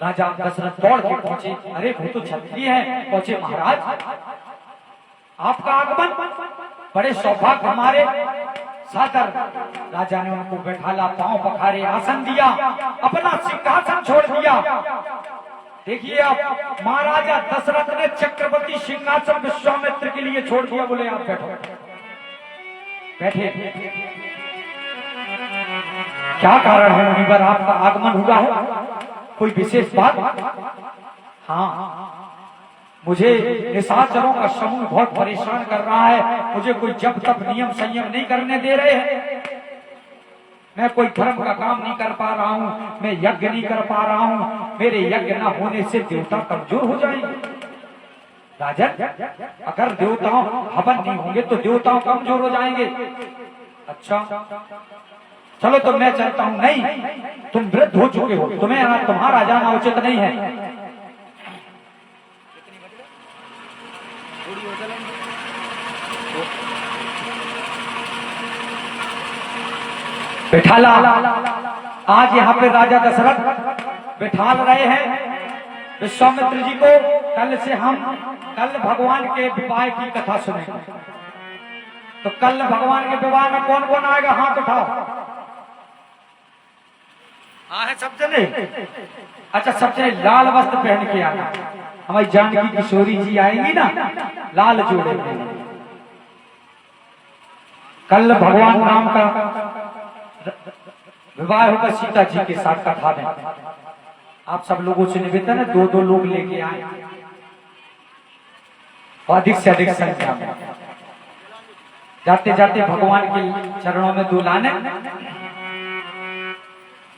राजा दशरथ दौड़ के पहुंचे, अरे वो तो क्षत्रिय है। पहुंचे, महाराज आपका आगमन बड़े सौभाग्य हमारे। सादर राजा ने उनको बैठाला, पांव पखारे, आसन दिया, अपना सिंहासन छोड़ दिया। देखिए आप, महाराजा दशरथ ने चक्रवर्ती सिंहासन विश्वामित्र के लिए छोड़ दिया, बोले आप बैठो। बैठे। क्या कारण है मुनिवर आपका आगमन हुआ है? कोई विशेष बात? हाँ, मुझे निशाचरों का समूह बहुत परेशान कर रहा है। मुझे कोई जब तक नियम संयम नहीं करने दे रहे हैं। मैं कोई धर्म का काम नहीं कर पा रहा हूँ, मैं यज्ञ नहीं कर पा रहा हूँ। मेरे यज्ञ न होने से देवता कमजोर हो जाएंगे। राजन, अगर देवताओं हवन नहीं होंगे तो देवताओं कमजोर हो जाएंगे। अच्छा चलो तो मैं चलता हूँ। नहीं, तुम वृद्ध हो चुके हो, तुम्हें तुम्हारा जाना उचित नहीं है। बैठाला, आज यहाँ पे राजा दशरथ बैठाल रहे हैं विश्वामित्र जी को। कल भगवान के विवाह की कथा सुनेंगे। तो कल भगवान के विवाह में कौन कौन आएगा? हाथ उठाओ। हाँ है सब जने। अच्छा सब जने लाल वस्त्र पहन के आना। हमारी जानकी किशोरी जी आएंगी ना लाल जोड़े में। कल भगवान राम का विवाह होगा सीता जी के साथ कथा में। आप सब लोगों से निवेदन है दो दो लोग लेके आए, अधिक से अधिक संख्या में। जाते जाते भगवान के चरणों में दुलाने।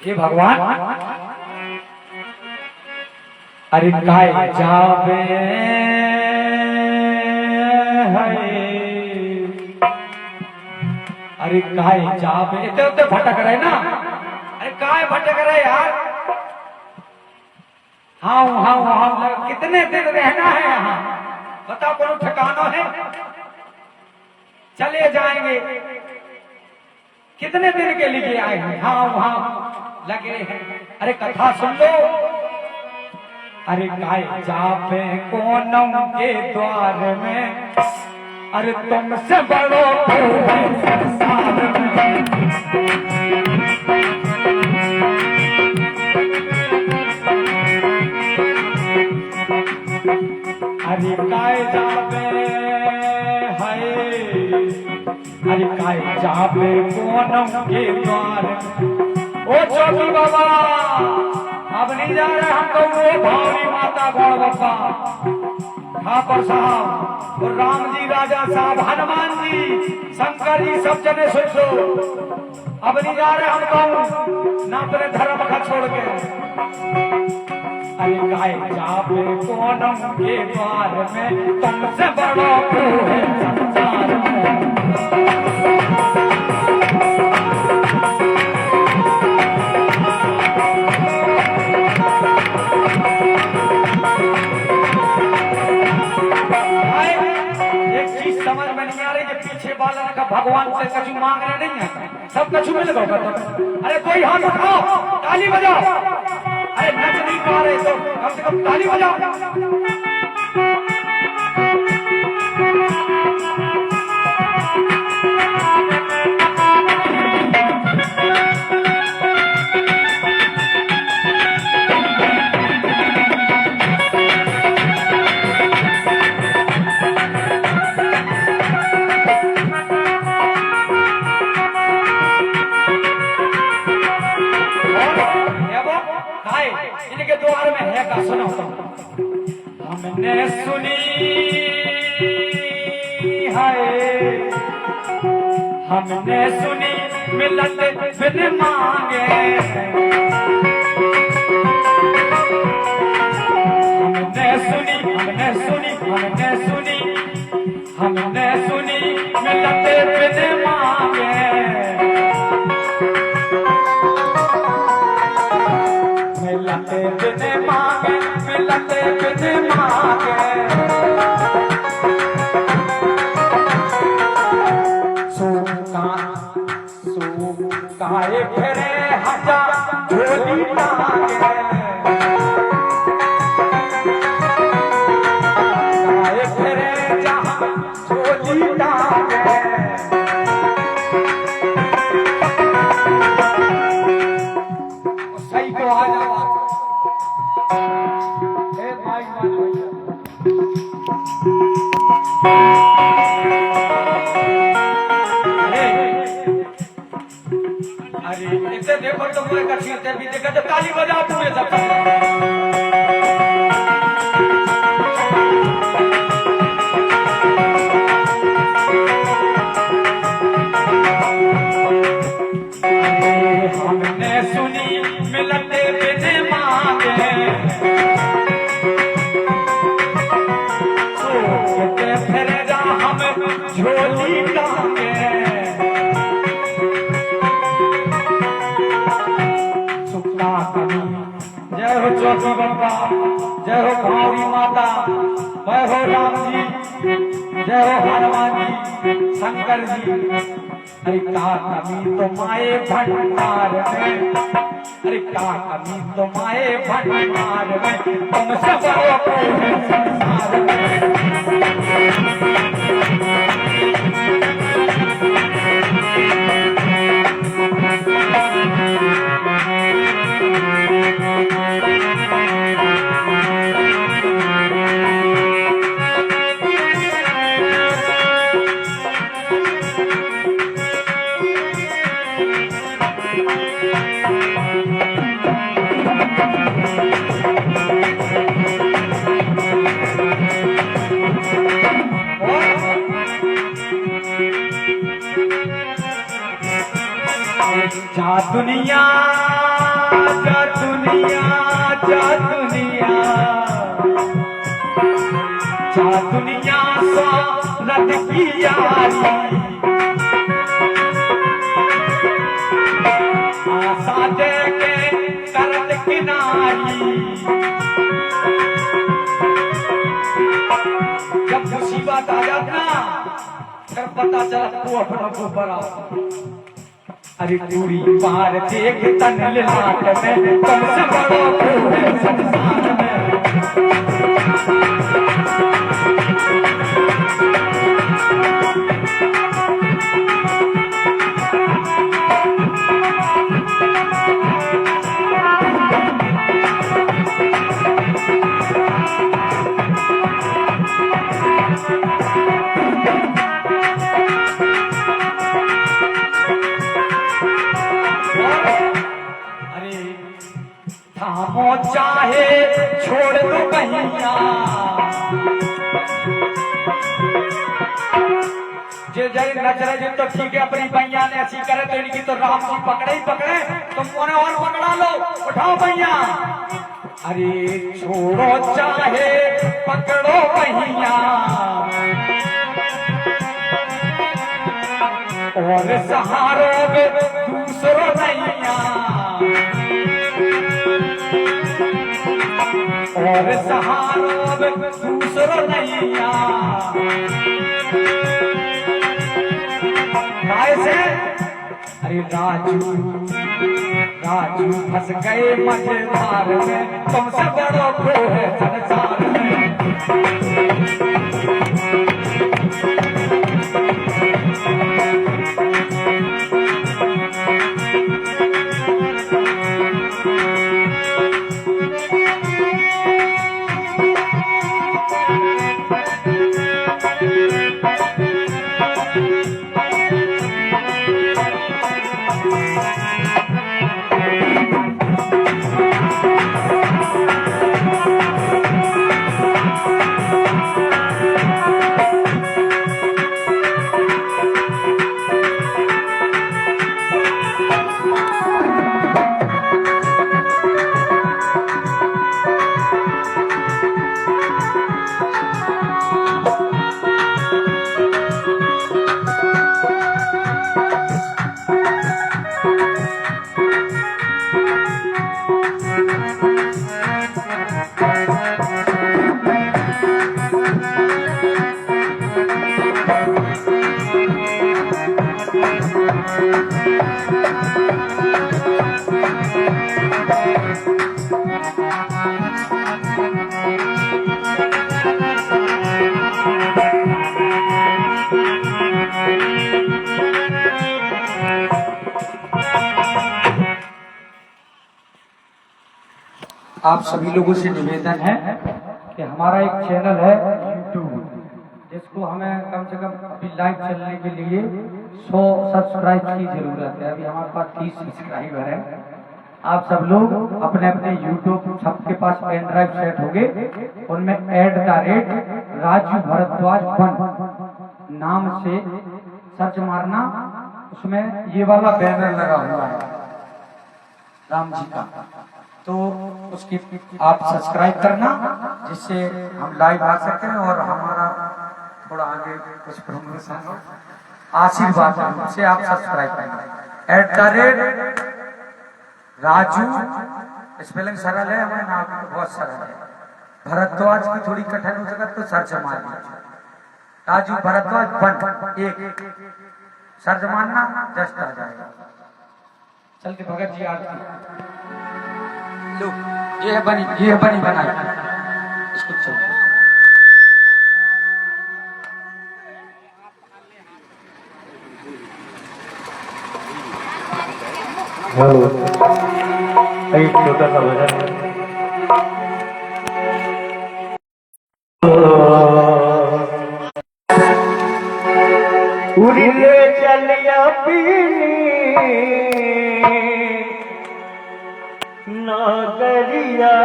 हे भगवान अरे गाय जावे अरे गाय जावे इतने उतने भटक रहे ना। अरे गाय भटक रहे यार। हाँ हाँ हाँ कितने दिन रहना है यहाँ बताओ, कोनो ठिकाना है? चले जाएंगे। कितने दिन के लिए आए हैं? हाँ वहां लगे हैं। अरे कथा सुन लो। अरे गाय जापे कोनम के द्वार में, अरे तुमसे बड़ो संसार में। अरे गाय जापे अरे काय जाबे कोनम के द्वार। ओ चौकी बाबा अब नहीं जा रहे हम तो वो भावनी माता गौड़ बाबा ठाकुर साहब और राम जी राजा साहब हनुमान जी शंकर जी सब जने सुन लो। अब नहीं जा रहे हम तो ना अपने धर्म का छोड़ के। अरे गाय जाबे कोनम के द्वार में तुमसे बड़ो है संसार में। समझ में नहीं आ रही कि पीछे वाला का भगवान से कछु मांगना नहीं है, सब कछु मिल गया। अरे कोई हाथ उठाओ ताली बजाओ। अरे नच नहीं पा रहे तो कम से कम ताली बजाओ। इनके द्वार में है का सुना हमने सुनी है, हमने सुनी मिलत बिन मांगे। हमने सुनी हमने सुनी हमने सुनी हमने सुनी मिलत बिन मांगे। मिलते बिन मांगे मिलते बिन मांगे। सूखाए फिरे हजार झोली टांगे। गाए फिरे जहाँ झोली टांगे। सही को आ जाओ। अरे इसे देखो तो पूरे कठिन भी देखा तो ताली बजाओ पूरे सब। हमने सुनी मिलते बिन मांगे। सोचते फिर जा हम झोली टांगे। जय हो चौकी बाबा, जय हो भावरी माता, जय हो राम जी, जय हो हनुमान जी, शंकर जी। अरे का कमी तो माए भंडार में, अरे का कमी तो माए भंडार में, तुम सब संसार में। जा दुनिया जा दुनिया जा दुनिया जा दुनिया स्वागत की यारी आशा दे के करत किनारी जब मुसीबत आ जाता कर पता चला तू अपना को बड़ा अरे पूरी पार देख तन लाट में तुमसे बड़ो है संसार में थामो चाहे छोड़ दो कहिया जे जय नच रहे तो ठीक है अपनी भैया ने ऐसी करे तो इनकी तो राम जी पकड़े ही पकड़े तुम उन्हें और पकड़ा लो उठाओ भैया अरे छोड़ो चाहे पकड़ो भैया और सहारो दूसरो नैया और सहारो दूसरो नैया कैसे अरे राजू राजू फंस गए मझधार में तुमसे बड़ो को है संसार में आप सभी लोगों से निवेदन है कि हमारा एक चैनल है YouTube जिसको हमें कम से कम अभी लाइव चलने के लिए 100 सब्सक्राइब की जरूरत है। अभी हमारे पास 30 सब्सक्राइबर है। आप सब लोग अपने अपने YouTube सबके पास पेन ड्राइव सेट होंगे उनमें @राजू भारद्वाज 1 नाम से सर्च मारना उसमें ये वाला बैनर लगा हुआ है राम जी का तो उसकी आप सब्सक्राइब करना जिससे हम लाइव आ सकें और हमारा थोड़ा आगे कुछ प्रमोशन आशीर्वाद से आप सब्सक्राइब करना @राजू स्पेलिंग सरल है हमारे नाम बहुत सरल है भारद्वाज की थोड़ी कठिन हो सकता तो सर्च मारना राजू भारद्वाज 1 सर्च मारना जस्ट आ जाएगा। चलते भगत जी आरती लो ये है बनी बनाई इसको चलते एक छोटा सा भजन उड़िले चलिया पीली नागरिया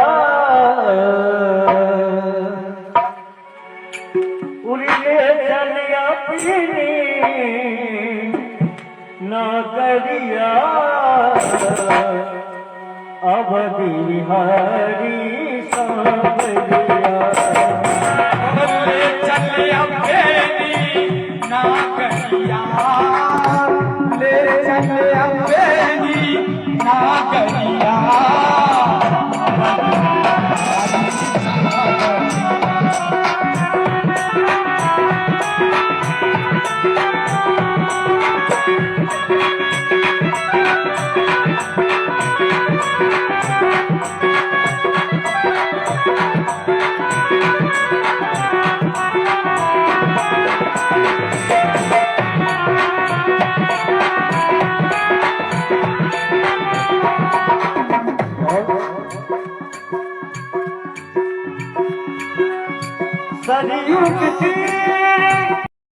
उड़िले चलिया पीली नागरिया अवधि बिहारी सांवरिया ले चल अबेनी नागरिया, ले चल अबेनी नागरिया। सरयू की